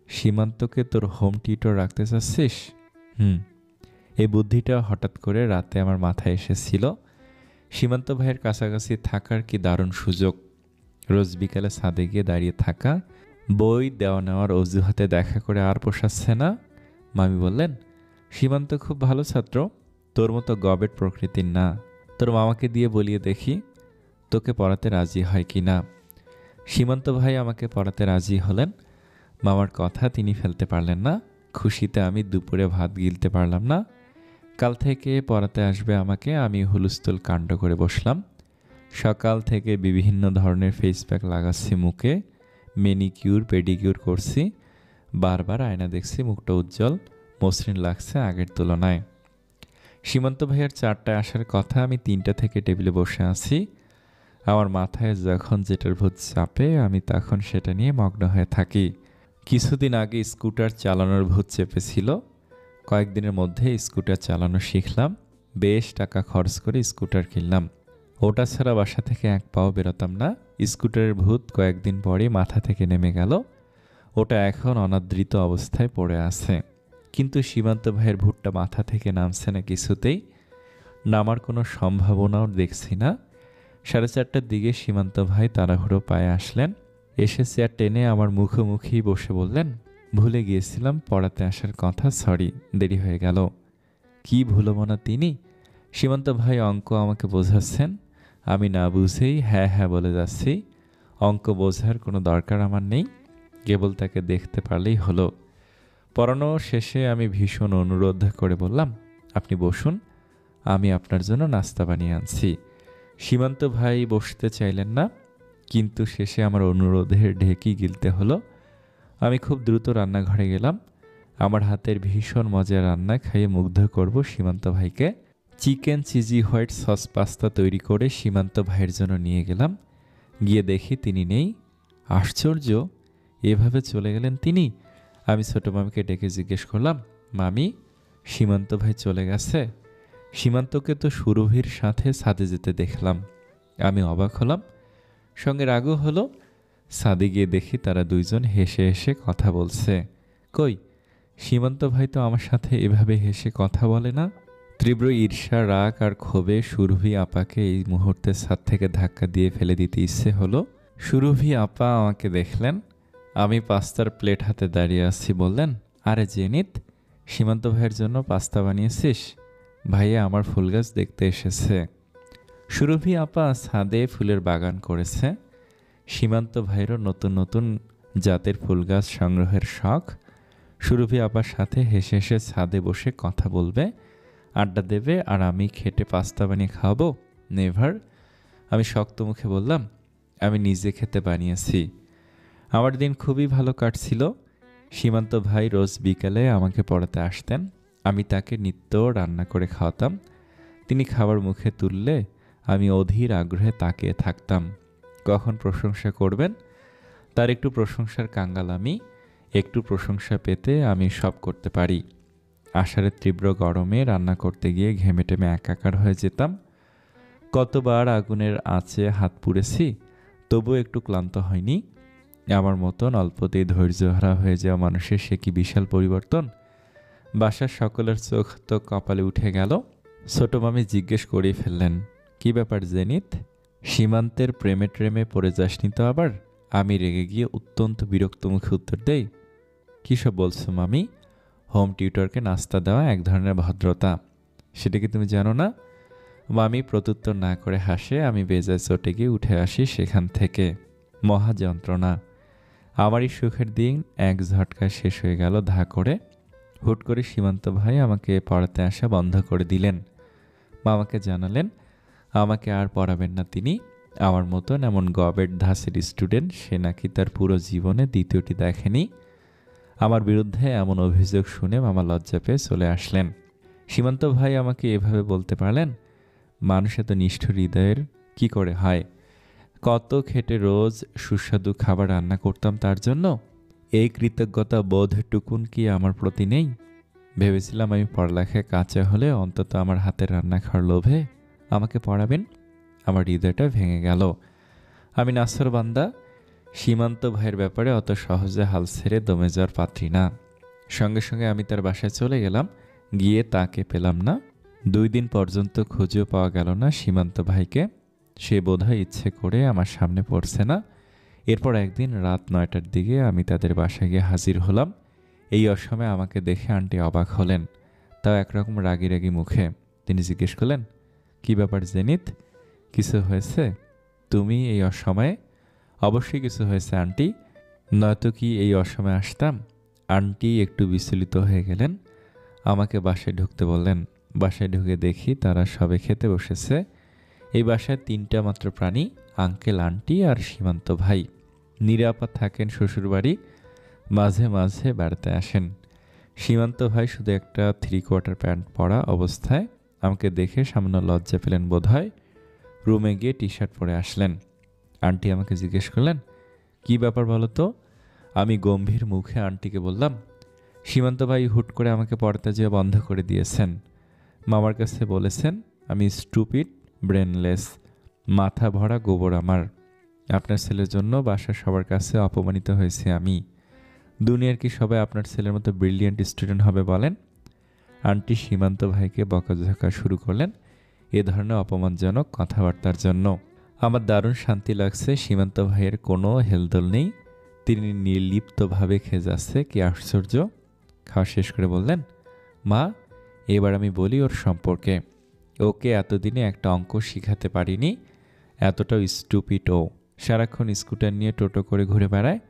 সীমান্তকে তোর হোম টিউটর রাখতে চাচ্ছিস? এই বুদ্ধিটা হঠাৎ করে রাতে আমার মাথায় এসেছিল। সীমান্ত ভাইয়ের কাছাকাছি থাকার কি দারুণ সুযোগ। রোজ বিকালে ছাদে গিয়ে দাঁড়িয়ে থাকা, বই দেওয়া নেওয়ার অজুহাতে দেখা করে আর পোষাচ্ছে না। মামি বললেন, সীমান্ত খুব ভালো ছাত্র, তোর মতো গবেট প্রকৃতির না। তোর মামাকে দিয়ে বলিয়ে দেখি তোকে পড়াতে রাজি হয় কি না। সীমান্ত ভাই আমাকে পড়াতে রাজি হলেন। মামার কথা তিনি ফেলতে পারলেন না। খুশিতে আমি দুপুরে ভাত গিলতে পারলাম না। কাল থেকে পড়াতে আসবে আমাকে। আমি হুলস্থুল কাণ্ড করে বসলাম। সকাল থেকে বিভিন্ন ধরনের ফেস প্যাক লাগাচ্ছি মুখে, মেনিকিউর পেডিকিউর করছি, বারবার আয়না দেখছি, মুখটা উজ্জ্বল মসৃণ লাগছে আগের তুলনায়। সীমান্ত ভাইয়ের 4টায় আসার কথা, আমি 3টা থেকে টেবিলে বসে আছি। আমার মাথায় যখন যেটার ভূত চাপে আমি তখন সেটা নিয়ে মগ্ন হয়ে থাকি। কিছুদিন আগে স্কুটার চালানোর ভূত চেপেছিল। কয়েকদিনের মধ্যে স্কুটার চালানো শিখলাম। বেশ টাকা খরচ করে স্কুটার কিনলাম। ওটা ছাড়া বাসা থেকে এক পাও বেরোতাম না। স্কুটারের ভূত কয়েকদিন পরে মাথা থেকে নেমে গেল। ওটা এখন অনাদৃত অবস্থায় পড়ে আছে। কিন্তু সীমান্ত ভাইয়ের ভূতটা মাথা থেকে নামছে না কিছুতেই। নামার কোনো সম্ভাবনাও দেখছি না। 4:30টার দিকে সীমান্ত ভাই তাড়াহুড়ো পায়ে আসলেন। এসে চেয়ার টেনে আমার মুখোমুখি বসে বললেন, ভুলে গিয়েছিলাম পড়াতে আসার কথা, সরি, দেরি হয়ে গেল। কি ভুলব না তিনি? সীমান্ত ভাই অঙ্ক আমাকে বোঝাচ্ছেন, আমি না বুঝেই হ্যাঁ হ্যাঁ বলে যাচ্ছি। অঙ্ক বোঝার কোনো দরকার আমার নেই, কেবল তাকে দেখতে পারলেই হলো। পড়ানো শেষে আমি ভীষণ অনুরোধ করে বললাম, আপনি বসুন, আমি আপনার জন্য নাস্তা বানিয়ে আনছি। সীমান্ত ভাই বসতে চাইলেন না, কিন্তু শেষে আমার অনুরোধের ঢেকি গিলতে হলো। আমি খুব দ্রুত রান্নাঘরে গেলাম। আমার হাতের ভীষণ মজার রান্না খাইয়ে মুগ্ধ করব সীমান্ত ভাইকে। Chicken cheesy white sauce pasta তৈরি করে সীমান্ত ভাইয়ের জন্য নিয়ে গেলাম। গিয়ে দেখি তিনি নেই। আশ্চর্য, এভাবে চলে গেলেন তিনি। আমি ছোট মামিকে ডেকে জিজ্ঞেস করলাম, মামি, সীমান্ত ভাই চলে গেছে? সীমান্তকে তো সুরভির সাথে ছাদে যেতে দেখলাম। আমি অবাক হলাম, সঙ্গে রাগও হলো। ছাদে গিয়ে দেখি তারা দুইজন হেসে হেসে কথা বলছে। কই, সীমান্ত ভাই তো আমার সাথে এভাবে হেসে কথা বলে না। তীব্র ঈর্ষা, রাগ আর ক্ষোভে সুরভি আপাকে এই মুহূর্তে ছাদ থেকে ধাক্কা দিয়ে ফেলে দিতে ইচ্ছে হলো। সুরভি আপা আমাকে দেখলেন, আমি পাস্তার প্লেট হাতে দাঁড়িয়ে আছি, বললেন, আরে জেনিত, সীমান্ত ভাইয়ের জন্য পাস্তা বানিয়েছিস? ভাইয়া আমার ফুল গাছ দেখতে এসেছে। সুরভি আপা ছাদে ফুলের বাগান করেছে। সীমান্ত ভাইয়েরও নতুন নতুন জাতের ফুল গাছ সংগ্রহের শখ। সুরভি আপার সাথে হেসে হেসে ছাদে বসে কথা বলবে, আড্ডা দেবে, আর আমি খেটে পাস্তা বানিয়ে খাওয়াবো? নেভার। আমি শক্ত মুখে বললাম, আমি নিজে খেতে বানিয়েছি। আমার দিন খুবই ভালো কাটছিল। সীমান্ত ভাই রোজ বিকালে আমাকে পড়াতে আসতেন। আমি তাকে নিত্য রান্না করে খাওয়াতাম। তিনি খাবার মুখে তুললে আমি অধীর আগ্রহে তাকিয়ে থাকতাম, কখন প্রশংসা করবেন। তার একটু প্রশংসার কাঙ্গাল আমি। একটু প্রশংসা পেতে আমি সব করতে পারি। আষাঢ়ের তীব্র গরমে রান্না করতে গিয়ে ঘেমে টেমে একাকার হয়ে যেতাম। কতবার আগুনের আঁচে হাত পুড়েছি, তবুও একটু ক্লান্ত হয়নি। আমার মতন অল্পতেই ধৈর্যহারা হয়ে যাওয়া মানুষের সে কি বিশাল পরিবর্তন। বাসার সকলের চোখ তো কপালে উঠে গেল। ছোট মামি জিজ্ঞেস করেই ফেললেন, কি ব্যাপার জেনিত, সীমান্তের প্রেমে ট্রেমে পড়ে যাসনি তো আবার? আমি রেগে গিয়ে অত্যন্ত বিরক্ত মুখে উত্তর দেই, কী সব বলছো মামি? হোম টিউটরকে নাস্তা দেওয়া এক ধরনের ভদ্রতা, সেটা কি তুমি জানো না? মামি প্রত্যুত্তর না করে হাসে। আমি বেজায় চটে গিয়ে উঠে আসি সেখান থেকে। মহা যন্ত্রণা। আমারই সুখের দিন এক ঝটকায় শেষ হয়ে গেল ধা করে। হুট করে সীমান্ত ভাই আমাকে পড়াতে আসা বন্ধ করে দিলেন। মা আমাকে জানালেন আমাকে আর পড়াবেন না তিনি। আমার মতন এমন গবেট ধাঁচের স্টুডেন্ট সে নাকি তার পুরো জীবনে দ্বিতীয়টি দেখেনি। আমার বিরুদ্ধে এমন অভিযোগ শুনে মামা লজ্জা পেয়ে চলে আসলেন। সীমান্ত ভাই আমাকে এভাবে বলতে পারলেন, মানুষ এত নিষ্ঠুর হৃদয়ের কি করে হয়? কত খেটে রোজ সুস্বাদু খাবার রান্না করতাম তার জন্য। এই কৃতজ্ঞতা বোধটুকুন কি আমার প্রতি নেই? ভেবেছিলাম আমি পড়ালেখায় কাঁচা হলে অন্তত আমার হাতের রান্না খাওয়ার লোভে আমাকে পড়াবেন। আমার হৃদয়টা ভেঙে গেল। আমি নাছোড়বান্দা, সীমান্ত ভাইয়ের ব্যাপারে অত সহজে হাল ছেড়ে দমে যাওয়ার পাত্রী না। সঙ্গে সঙ্গে আমি তার বাসায় চলে গেলাম। গিয়ে তাকে পেলাম না। 2 দিন পর্যন্ত খুঁজেও পাওয়া গেল না সীমান্ত ভাইকে। সে বোধহয় ইচ্ছে করে আমার সামনে পড়ছে না। এরপর একদিন রাত 9টার দিকে আমি তাদের বাসায় গিয়ে হাজির হলাম। এই অসময়ে আমাকে দেখে আন্টি অবাক হলেন, তাও একরকম রাগী রাগী মুখে। তিনি জিজ্ঞেস করলেন, কি ব্যাপার জেনিত, কিছু হয়েছে? তুমি এই অসময়ে? অবশ্যই কিছু হয়েছে আন্টি, নয়তো কি এই অসময়ে আসতাম। আন্টি একটু বিচলিত হয়ে গেলেন। আমাকে বাসায় ঢুকতে বললেন। বাসায় ঢুকে দেখি তারা সবে খেতে বসেছে। এই বাসায় 3টা মাত্র প্রাণী, আঙ্কেল, আন্টি আর সীমান্ত ভাই। নিরাপদ থাকেন শ্বশুরবাড়ি, মাঝে মাঝে বেড়াতে আসেন। সীমান্ত ভাই শুধু একটা 3/4 প্যান্ট পরা অবস্থায় আমাকে দেখে সামান্য লজ্জা পেলেন বোধহয়। রুমে গিয়ে টি-শার্ট পরে আসলেন। আন্টি আমাকে জিজ্ঞেস করলেন, কি ব্যাপার বলো তো? আমি গম্ভীর মুখে আন্টিকে বললাম, সীমান্ত ভাই হুট করে আমাকে পড়াতে যেয়ে বন্ধ করে দিয়েছেন। মামার কাছে বলেছেন আমি স্টুপিড, ব্রেনলেস, মাথা ভরা গোবর আমার। আপনার ছেলের জন্য বাসার সবার কাছে অপমানিত হয়েছে আমি। দুনিয়ার কি সবাই আপনার ছেলের মতো ব্রিলিয়েন্ট স্টুডেন্ট হবে বলেন? আন্টি সীমান্ত ভাইকে বকাঝকা শুরু করলেন এ ধরনের অপমানজনক কথাবার্তার জন্য। আমার দারুণ শান্তি লাগছে। সীমান্ত ভাইয়ের কোনো হেলদোল নেই, তিনি নির্লিপ্তভাবে খেয়ে যাচ্ছে। কি আশ্চর্য! খাওয়া শেষ করে বললেন, মা, এবার আমি বলি ওর সম্পর্কে। ওকে এতদিনে একটা অঙ্ক শিখাতে পারিনি, এতটাও স্টুপিড ও। সারাক্ষণ স্কুটার নিয়ে টোটো করে ঘুরে বেড়ায়,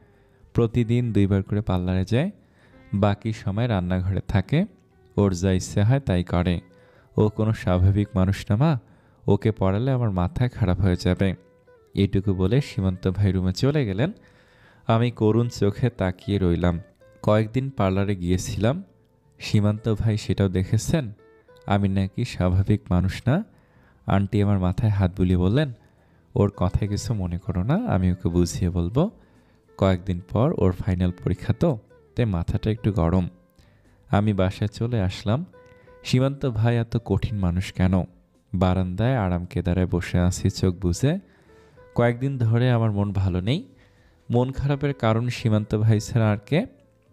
প্রতিদিন 2বার করে পার্লারে যায়, বাকি সময় রান্নাঘরে থাকে, ওর যা ইচ্ছে হয় তাই করে। ও কোনো স্বাভাবিক মানুষ না মা, ওকে পড়ালে আমার মাথা খারাপ হয়ে যাবে। এইটুকু বলে সীমান্ত ভাই রুমে চলে গেলেন। আমি করুণ চোখে তাকিয়ে রইলাম। কয়েকদিন পার্লারে গিয়েছিলাম, সীমান্ত ভাই সেটাও দেখেছেন আমি নাকি স্বাভাবিক মানুষ না। আন্টি আমার মাথায় হাত বুলিয়ে বললেন, ওর কথায় কিছু মনে করো না, আমি ওকে বুঝিয়ে বলবো। কয়েকদিন পর ওর ফাইনাল পরীক্ষা তো, তাই মাথাটা একটু গরম। আমি বাসায় চলে আসলাম। সীমান্ত ভাই এত কঠিন মানুষ কেন? বারান্দায় আরাম কেদারায় বসে আছি চোখ বুজে। কয়েকদিন ধরে আমার মন ভালো নেই। মন খারাপের কারণ সীমান্ত ভাই ছাড়া আর কে?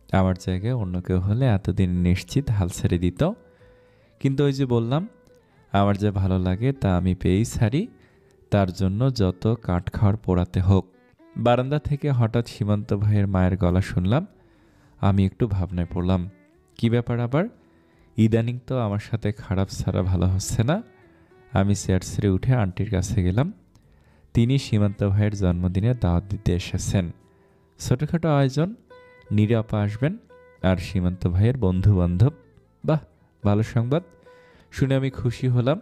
আমার জায়গায় অন্য কেউ হলে এতদিন নিশ্চিত হাল ছেড়ে দিত। কিন্তু ওই যে বললাম, আমার যা ভালো লাগে তা আমি পেয়েই ছাড়ি, তার জন্য যত কাঠ খাওয়ার পোড়াতে হোক। বারান্দা থেকে হঠাৎ সীমান্ত ভাইয়ের মায়ের গলা শুনলাম। আমি একটু ভাবনায় পড়লাম, কি ব্যাপার আবার? ইদানিং তো আমার সাথে খারাপ ছাড়া ভালো হচ্ছে না। আমি চেয়ার ছেড়ে উঠে আন্টির কাছে গেলাম। তিনি সীমান্ত ভাইয়ের জন্মদিনে দাওয়াত দিতে এসেছেন। ছোটোখাটো আয়োজন, নীরা আসবেন আর সীমান্ত ভাইয়ের বন্ধু বান্ধব। বাহ, ভালো সংবাদ শুনে আমি খুশি হলাম।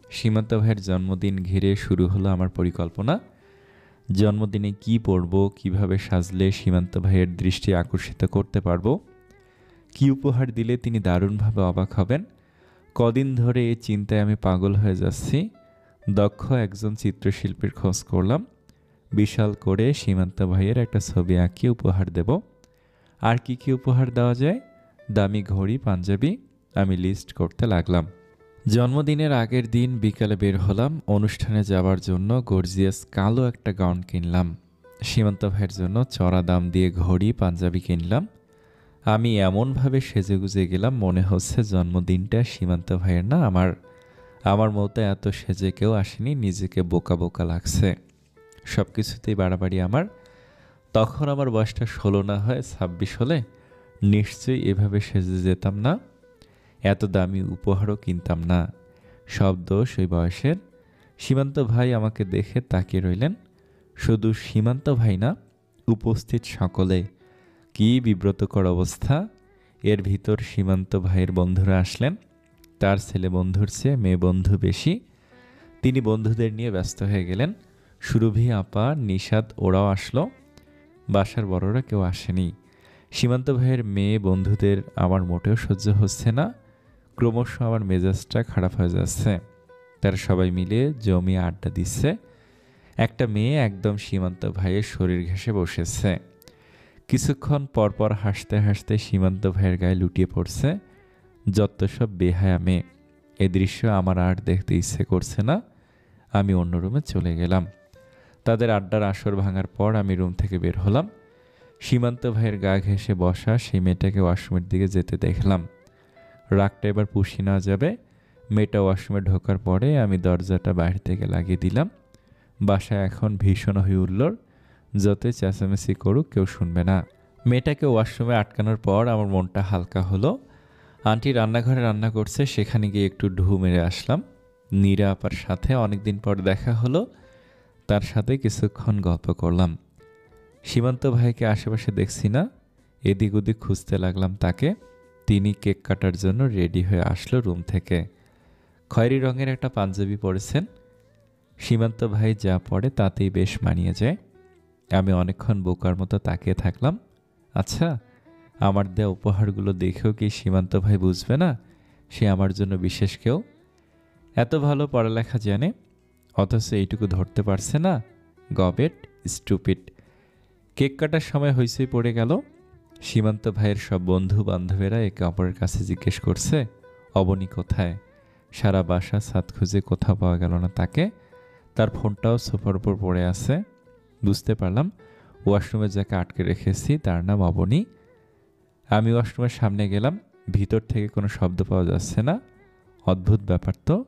সীমান্ত ভাইয়ের জন্মদিন ঘিরে শুরু হলো আমার পরিকল্পনা। জন্মদিনে কি পরব, কিভাবে সাজলে সীমান্ত ভাইয়ের দৃষ্টি আকর্ষিত করতে পারবো, কি উপহার দিলে তিনি দারুণভাবে অবাক হবেন। কদিন ধরে এই চিন্তায় আমি পাগল হয়ে যাচ্ছি। দক্ষ একজন চিত্রশিল্পীর খোঁজ করলাম। বিশাল করে সীমান্ত ভাইয়ের একটা ছবি আঁকিয়ে উপহার দেব। আর কি কি উপহার দেওয়া যায়? দামি ঘড়ি, পাঞ্জাবি। আমি লিস্ট করতে লাগলাম। জন্মদিনের আগের দিন বিকালে বের হলাম। অনুষ্ঠানে যাওয়ার জন্য গর্জিয়াস কালো একটা গাউন কিনলাম। সীমান্ত ভাইয়ের জন্য চড়া দাম দিয়ে ঘড়ি, পাঞ্জাবি কিনলাম। আমি এমনভাবে সেজেগুজে গেলাম মনে হচ্ছে জন্মদিনটা সীমান্ত ভাইয়ের না আমার। আমার মতো এত সেজে কেউ আসেনি, নিজেকে বোকা বোকা লাগছে। সব কিছুতেই বাড়াবাড়ি আমার। তখন আমার বয়সটা 16 না হয় 26 হলে নিশ্চয়ই এভাবে সেজে যেতাম না, এত দামি উপহারও কিনতাম না। সব দোষ ওই বয়সের। সীমান্ত ভাই আমাকে দেখে তাকিয়ে রইলেন। শুধু সীমান্ত ভাই না, উপস্থিত সকলে। কী বিব্রতকর অবস্থা! এর ভিতর সীমান্ত ভাইয়ের বন্ধুরা আসলেন। তার ছেলে বন্ধুর চেয়ে মেয়ে বন্ধু বেশি। তিনি বন্ধুদের নিয়ে ব্যস্ত হয়ে গেলেন। সুরভি আপা, নিশাত ওরাও আসলো। বাসার বড়রা কেউ আসেনি। সীমান্ত ভাইয়ের মেয়ে বন্ধুদের আমার মোটেও সহ্য হচ্ছে না। ক্রমশ আমার মেজাজটা খারাপ হয়ে যাচ্ছে। তারা সবাই মিলে জমিয়ে আড্ডা দিচ্ছে। একটা মেয়ে একদম সীমান্ত ভাইয়ের শরীর ঘেঁষে বসেছে। কিছুক্ষণ পরপর হাসতে হাসতে সীমান্ত ভাইয়ের গায়ে লুটিয়ে পড়ছে। যত সব বেহায়া মেয়ে। এ দৃশ্য আমার আর দেখতে ইচ্ছে করছে না। আমি অন্য রুমে চলে গেলাম। তাদের আড্ডার আসর ভাঙার পর আমি রুম থেকে বের হলাম। সীমান্ত ভাইয়ের গা ঘেঁষে বসা সেই মেয়েটাকে ওয়াশরুমের দিকে যেতে দেখলাম। রাগটা এবার পুষি না যাবে। মেয়েটা ওয়াশরুমে ঢোকার পরে আমি দরজাটা বাইরে থেকে লাগিয়ে দিলাম। বাসায় এখন ভীষণ হয়ে উঠলোড়। যতই চেঁচামেচি করুক কেউ শুনবে না। মেয়েটাকে ওয়াশরুমে আটকানোর পর আমার মনটা হালকা হলো। আন্টি রান্নাঘরে রান্না করছে, সেখানে গিয়ে একটু ঢু মেরে আসলাম। নীরা আপার সাথে অনেকদিন পর দেখা হলো। তার সাথে কিছুক্ষণ গল্প করলাম। সীমান্ত ভাইকে আশেপাশে দেখছি না। এদিক ওদিক খুঁজতে লাগলাম তাকে। তিনি কেক কাটার জন্য রেডি হয়ে আসলো রুম থেকে। খয়েরি রঙের একটা পাঞ্জাবি পরেছেন। সীমান্ত ভাই যা পরে তাতেই বেশ মানিয়ে যায়। আমি অনেকক্ষণ বোকার মতো তাকিয়ে থাকলাম। আচ্ছা, আমার দেওয়া উপহারগুলো দেখেও কি সীমান্ত ভাই বুঝবে না সে আমার জন্য বিশেষ কেউ? এত ভালো পড়ালেখা জানে, অথচ এইটুকু ধরতে পারছে না। গবেট, স্টুপিড। কেক কাটার সময় হইচই পড়ে গেল। সীমান্ত ভাইয়ের সব বন্ধু বান্ধবেরা একে অপরের কাছে জিজ্ঞেস করছে অবনী কোথায়। সারা বাসা ছাদ খুঁজে কোথাও পাওয়া গেল না তাকে। তার ফোনটাও সোফার উপর পড়ে আছে। বুঝতে পারলাম ওয়াশরুমে যাকে আটকে রেখেছি তার নাম অবনী। আমি ওয়াশরুমের সামনে গেলাম। ভিতর থেকে কোনো শব্দ পাওয়া যাচ্ছে না। অদ্ভুত ব্যাপার তো।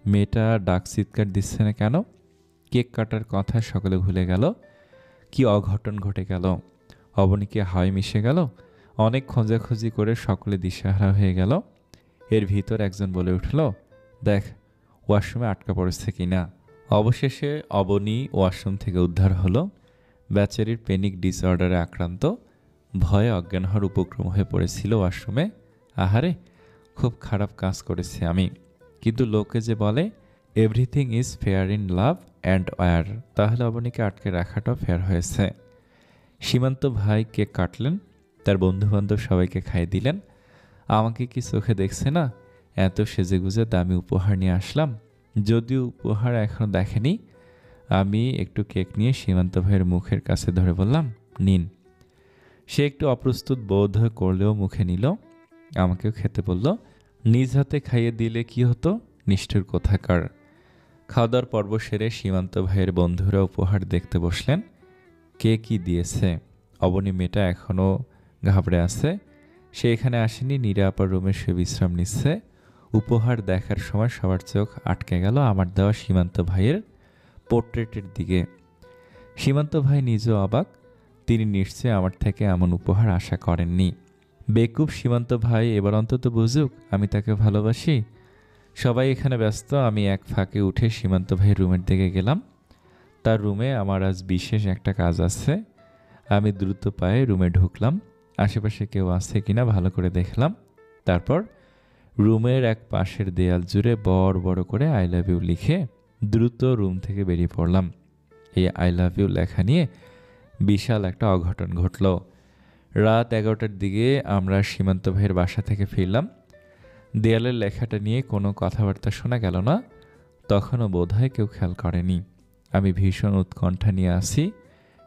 মেয়েটা ডাক চিৎকার দিচ্ছে না কেন? কেক কাটার কথা সকলে ভুলে গেল। কি অঘটন ঘটে গেল! অবনীকে হাওয়ায় মিশে গেল। অনেক খোঁজাখুঁজি করে সকলে দিশেহারা হয়ে গেল। এর ভিতর একজন বলে উঠল, দেখ ওয়াশরুমে আটকা পড়েছে কিনা। অবশেষে অবনী ওয়াশরুম থেকে উদ্ধার হলো। বেচারির প্যানিক ডিসঅর্ডারে আক্রান্ত। ভয়ে অজ্ঞান হওয়ার উপক্রম হয়ে পড়েছিল ওয়াশরুমে। আহারে, খুব খারাপ কাজ করেছি আমি। কিন্তু লোকে যে বলে everything is fair in love and war, তাহলে অবনীকে আটকে রাখাটাও ফেয়ার হয়েছে। সীমান্ত ভাই কেক কাটলেন। তার বন্ধুবান্ধব সবাইকে খাইয়ে দিলেন। আমাকে কি চোখে দেখছে না? এত সেজেগুজে দামি উপহার নিয়ে আসলাম। যদিও উপহার এখনও দেখেনি। আমি একটু কেক নিয়ে সীমান্ত ভাইয়ের মুখের কাছে ধরে বললাম, নিন। সে একটু অপ্রস্তুত বোধ করলেও মুখে নিল। আমাকেও খেতে বলল। নিজ হাতে খাইয়ে দিলে কি হতো, নিষ্ঠুর কোথাকার। খাওয়া দাওয়ার পর্ব সেরে সীমান্ত ভাইয়ের বন্ধুরা উপহার দেখতে বসলেন। কে কি দিয়েছে? অবনী মেয়েটা এখনও ঘাবড়ে আছে। সে এখানে আসেনি, নীরা আপার রুমে সে বিশ্রাম নিচ্ছে। উপহার দেখার সময় সবার চোখ আটকে গেল আমার দেওয়া সীমান্ত ভাইয়ের পোর্ট্রেটের দিকে। সীমান্ত ভাই নিজেও অবাক। তিনি নিশ্চয়ই আমার থেকে এমন উপহার আশা করেননি। বেকুব সীমান্ত ভাই এবার অন্তত বুঝুক আমি তাকে ভালোবাসি। সবাই এখানে ব্যস্ত। আমি এক ফাঁকে উঠে সীমান্ত ভাইয়ের রুমের দিকে গেলাম। তার রুমে আমার আজ বিশেষ একটা কাজ আছে। আমি দ্রুত পায়ে রুমে ঢুকলাম। আশেপাশে কেউ আছে কিনা ভালো করে দেখলাম। তারপর রুমের এক পাশের দেয়াল জুড়ে বড় বড় করে আই লাভ ইউ লিখে দ্রুত রুম থেকে বেরিয়ে পড়লাম। এই আই লাভ ইউ লেখা নিয়ে বিশাল একটা অঘটন ঘটল। রাত 11টার দিকে আমরা সীমান্ত ভাইয়ের বাসা থেকে ফিরলাম। দেয়ালের লেখাটা নিয়ে কোনো কথাবার্তা শোনা গেল না। তখনও বোধহয় কেউ খেয়াল করেনি। আমি ভীষণ উৎকণ্ঠা নিয়ে আসি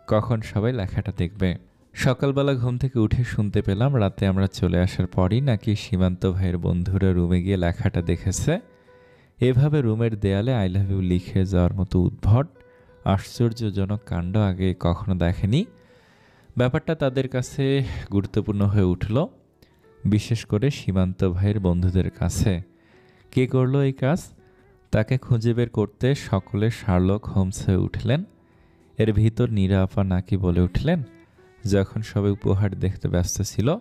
কখন সবাই লেখাটা দেখবে। সকালবেলা ঘুম থেকে উঠে শুনতে পেলাম রাতে আমরা চলে আসার পরই নাকি সীমান্ত ভাইয়ের বন্ধুরা রুমে গিয়ে লেখাটা দেখেছে। এভাবে রুমের দেয়ালে আই লাভ ইউ লিখে যাওয়ার মতো উদ্ভট আশ্চর্যজনক কাণ্ড আগে কখনো দেখেনি। ব্যাপারটা তাদের কাছে গুরুত্বপূর্ণ হয়ে উঠল, বিশেষ করে সীমান্ত ভাইয়ের বন্ধুদের কাছে। কে করলো এই কাজ তাকে খুঁজে বের করতে সকলে শার্লক হোমস হয়ে উঠলেন। এর ভিতর নীরা আপা নাকি বলে উঠলেন, যখন সবাই উপহার দেখতে ব্যস্ত ছিল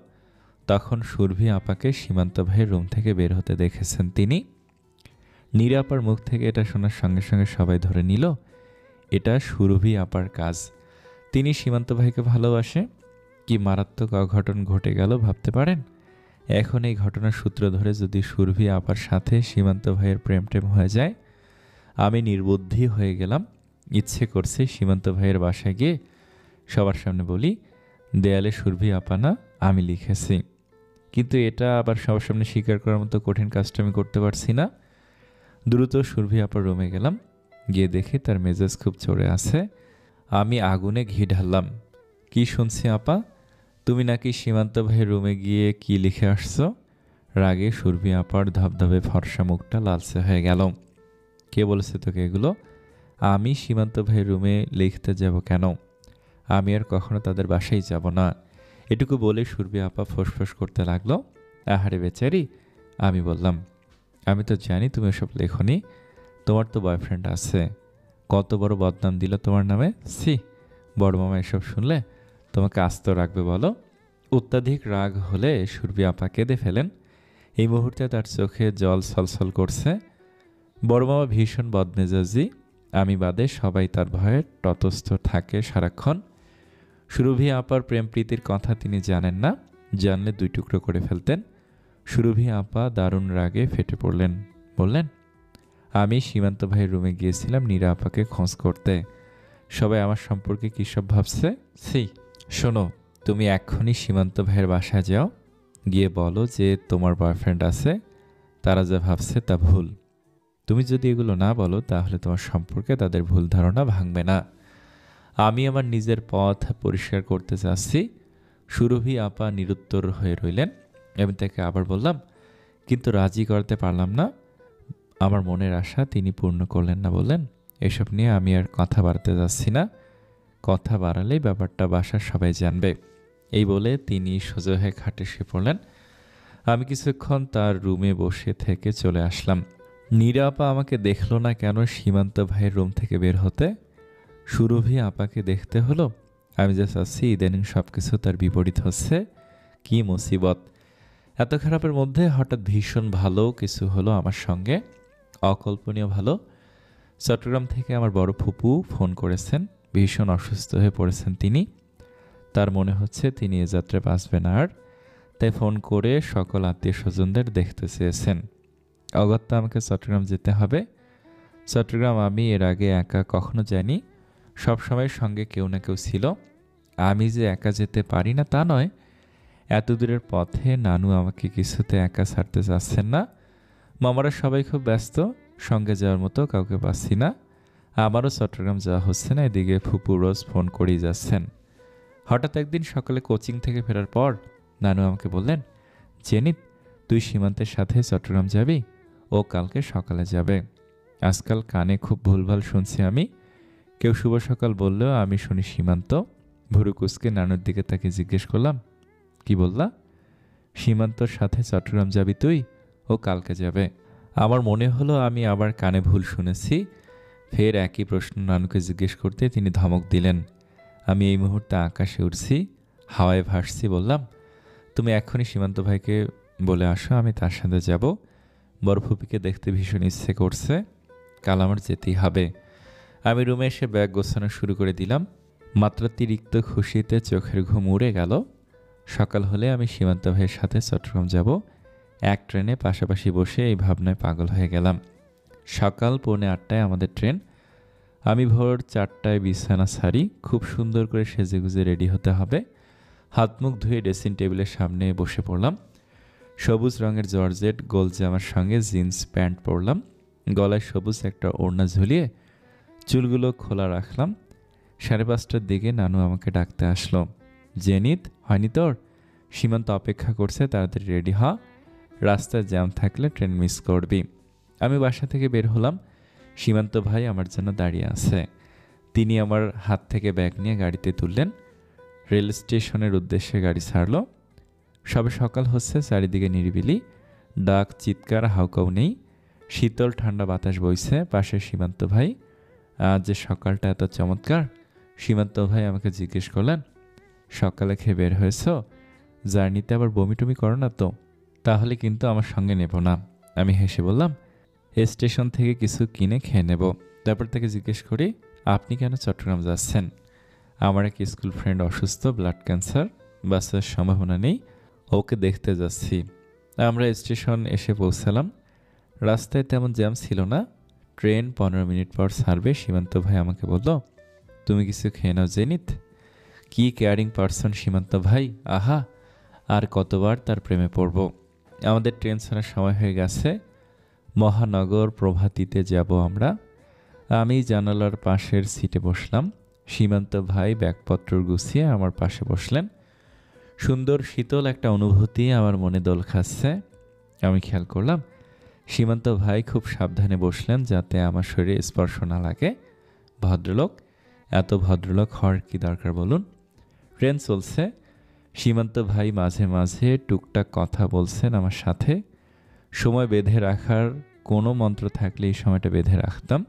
তখন সুরভি আপাকে সীমান্ত ভাইয়ের রুম থেকে বের হতে দেখেছেন তিনি। নীরা আপার মুখ থেকে এটা শোনার সঙ্গে সঙ্গে সবাই ধরে নিল এটা সুরভি আপার কাজ। তিনি সীমান্ত ভাইকে ভালোবাসে। কি মারাত্মক অঘটন ঘটে গেল ভাবতে পারেন? এখন এই ঘটনার সূত্র ধরে যদি সুরভি আপার সাথে সীমান্ত ভাইয়ের প্রেম টেম হয়ে যায়, আমি নির্বুদ্ধি হয়ে গেলাম। ইচ্ছে করছে সীমান্ত ভাইয়ের বাসায় গিয়ে সবার সামনে বলি, দেয়ালে সুরভি আপা না, আমি লিখেছি। কিন্তু এটা আবার সবার সামনে স্বীকার করার মতো কঠিন কাজটা আমি করতে পারছি না। দ্রুত সুরভি আপার রুমে গেলাম। গিয়ে দেখি তার মেজাজ খুব চড়ে আছে। আমি আগুনে ঘি ঢাললাম। কি শুনছি আপা, তুমি নাকি সীমান্ত ভাইয়ের রুমে গিয়ে কি লিখে আসছো? রাগে সুরভি আপার ধবধবে ফর্সা মুখটা লালচে হয়ে গেল। কে বলেছে তোকে এগুলো? আমি সীমান্ত ভাইয়ের রুমে লিখতে যাব কেন? আমি আর কখনো তাদের বাসায় যাব না। এটুকু বলে সুরভি আপা ফোঁসফোঁস করতে লাগলো। আহারে বেচারি। আমি বললাম, আমি তো জানি তুমি ওসব লেখনি, তোমার তো বয়ফ্রেন্ড আছে। কত বড় বদনাম দিল তোমার নামে। সি, বড় মামা এসব শুনলে তোমাকে আস্ত রাখবে বলো? অত্যাধিক রাগ হলে সুরভি আপা কেঁদে ফেলেন। এই মুহূর্তে তার চোখে জল ছলছল করছে। বড় মামা ভীষণ বদমেজাজি, আমি বাদে সবাই তার ভয়ে তটস্থ থাকে সারাক্ষণ। সুরভি আপার প্রেম প্রীতির কথা তিনি জানেন না, জানলে দুই টুকরো করে ফেলতেন। সুরভি আপা দারুণ রাগে ফেটে পড়লেন। বললেন, আমি সীমান্ত ভাইয়ের রুমে গিয়েছিলাম নীরা আপাকে খোঁজ করতে। সবাই আমার সম্পর্কে কী সব ভাবছে। সেই শোনো, তুমি এক্ষুনি সীমান্ত ভাইয়ের বাসায় যাও, গিয়ে বলো যে তোমার বয়ফ্রেন্ড আছে, তারা যা ভাবছে তা ভুল। তুমি যদি এগুলো না বলো তাহলে তোমার সম্পর্কে তাদের ভুল ধারণা ভাঙবে না। আমি আমার নিজের পথ পরিষ্কার করতে চাচ্ছি। সুরভি আপা নিরুত্তর হয়ে রইলেন। আমি তাকে আবার বললাম, কিন্তু রাজি করতে পারলাম না। আমার মনের আশা তিনি পূর্ণ করলেন না। বললেন, এসব নিয়ে আমি আর কথা বাড়াতে যাচ্ছি না, কথা বাড়ালেই ব্যাপারটা বাসার সবাই জানবে। এই বলে তিনি সোজা হয়ে খাটে শুয়ে পড়লেন। আমি কিছুক্ষণ তার রুমে বসে থেকে চলে আসলাম। নীরা আপা আমাকে দেখলো না কেন সীমান্ত ভাইয়ের রুম থেকে বের হতে? সুরভি আপাকে দেখতে হলো। আমি যা চাচ্ছি ইদানিং সব কিছু তার বিপরীত হচ্ছে। কি মুসিবত! এত খারাপের মধ্যে হঠাৎ ভীষণ ভালো কিছু হলো আমার সঙ্গে, অকল্পনীয় ভালো। চট্টগ্রাম থেকে আমার বড় ফুপু ফোন করেছেন। ভীষণ অসুস্থ হয়ে পড়েছেন তিনি। তার মনে হচ্ছে তিনি এ যাত্রায় বাঁচবেন আর, তাই ফোন করে সকল আত্মীয় স্বজনদের দেখতে চেয়েছেন। অগত্যা আমাকে চট্টগ্রাম যেতে হবে। চট্টগ্রাম আমি এর আগে একা কখনো যাইনি, সবসময় সঙ্গে কেউ না কেউ ছিল। আমি যে একা যেতে পারি না তা নয়, এত দূরের পথে নানু আমাকে কিছুতে একা ছাড়তে চাচ্ছেন না। মামারা সবাই খুব ব্যস্ত, সঙ্গে যাওয়ার মতো কাউকে পাচ্ছি না। আমারও চট্টগ্রাম যাওয়া হচ্ছে না, এদিকে ফুপু রোজ ফোন করেই যাচ্ছেন। হঠাৎ একদিন সকালে কোচিং থেকে ফেরার পর নানু আমাকে বললেন, জেনিত, তুই সীমান্তের সাথে চট্টগ্রাম যাবি? ও কালকে সকালে যাবে। আজকাল কানে খুব ভুলভাল শুনছি আমি। কেউ শুভ সকাল বললেও আমি শুনি সীমান্ত। ভুরু কুচকে নানুর দিকে তাকে জিজ্ঞেস করলাম, কি বললা? সীমান্তর সাথে চট্টগ্রাম যাবি তুই? ও কালকে যাবে। আমার মনে হলো আমি আবার কানে ভুল শুনেছি। ফের একই প্রশ্ন নানুকে জিজ্ঞেস করতে তিনি ধমক দিলেন। আমি এই মুহূর্তে আকাশে উড়ছি, হাওয়ায় ভাসছি। বললাম, তুমি এক্ষুনি সীমান্ত ভাইকে বলে আসো আমি তার সাথে যাব। বড় ফুপিকে দেখতে ভীষণ ইচ্ছে করছে, কাল আমার যেতেই হবে। আমি রুমে এসে ব্যাগ গোছানো শুরু করে দিলাম। মাত্রাতিরিক্ত খুশিতে চোখের ঘুম উড়ে গেল। সকাল হলে আমি সীমান্ত ভাইয়ের সাথে চট্টগ্রাম যাব। এক ট্রেনে পাশাপাশি বসে এই ভাবনায় পাগল হয়ে গেলাম। সকাল 7:45 আমাদের ট্রেন। আমি ভোর 4টায় বিছানা ছাড়ি। খুব সুন্দর করে সেজেগুজে রেডি হতে হবে। হাত মুখ ধুয়ে ড্রেসিং টেবিলের সামনে বসে পড়লাম। সবুজ রঙের জর্জেট গোল জামার সঙ্গে জিন্স প্যান্ট পরলাম। গলায় সবুজ একটা ওড়না ঝুলিয়ে চুলগুলো খোলা রাখলাম। 5:30টার দিকে নানু আমাকে ডাকতে আসলো। জেনিত, হয়নি তোর? সীমান্ত অপেক্ষা করছে, তাড়াতাড়ি রেডি হ, রাস্তায় জ্যাম থাকলে ট্রেন মিস করবি। আমি বাসা থেকে বের হলাম। সীমান্ত ভাই আমার জন্য দাঁড়িয়ে আছে। তিনি আমার হাত থেকে ব্যাগ নিয়ে গাড়িতে তুললেন। রেল স্টেশনের উদ্দেশ্যে গাড়ি ছাড়ল। সবে সকাল হচ্ছে, চারিদিকে নিরিবিলি, ডাক চিৎকার হাউকাউ নেই। শীতল ঠান্ডা বাতাস বইছে। পাশে সীমান্ত ভাই। আজ যে সকালটা এত চমৎকার। সীমান্ত ভাই আমাকে জিজ্ঞেস করলেন, সকালে খেয়ে বের হয়েছ? জার্নিতে আবার বমি টমি করো না তো? তাহলে কিন্তু আমার সঙ্গে নেব না। আমি হেসে বললাম, স্টেশন থেকে কিছু কিনে খেয়ে নেব। তারপর তাকে জিজ্ঞেস করি, আপনি কেন চট্টগ্রাম যাচ্ছেন? আমার এক স্কুল ফ্রেন্ড অসুস্থ, ব্লাড ক্যান্সার, বাঁচার সম্ভাবনা নেই, ওকে দেখতে যাচ্ছি। আমরা স্টেশন এসে পৌঁছালাম। রাস্তায় তেমন জ্যাম ছিল না। ট্রেন 15 মিনিট পর ছাড়বে। সীমান্ত ভাই আমাকে বলল, তুমি কিছু খেয়ে নাও জেনিত। কি কেয়ারিং পারসন সীমান্ত ভাই, আহা! আর কতবার তার প্রেমে পড়ব। আমাদের ট্রেন ছাড়ার সময় হয়ে গেছে। মহানগর প্রভাতীতে যাব আমরা। আমি জানালার পাশের সিটে বসলাম। সীমান্ত ভাই ব্যাগপত্র গুছিয়ে আমার পাশে বসলেন। সুন্দর শীতল একটা অনুভূতি আমার মনে দোল খাচ্ছে। আমি খেয়াল করলাম সীমান্ত ভাই খুব সাবধানে বসলেন যাতে আমার শরীরে স্পর্শ না লাগে। ভদ্রলোক, এত ভদ্রলোক হওয়ার কি দরকার বলুন? ট্রেন চলছে। সীমান্ত ভাই মাঝে মাঝে টুকটাক কথা বলছেন আমার সাথে। সময় বেঁধে রাখার কোনো মন্ত্র থাকলে এই সময়টা বেঁধে রাখতাম।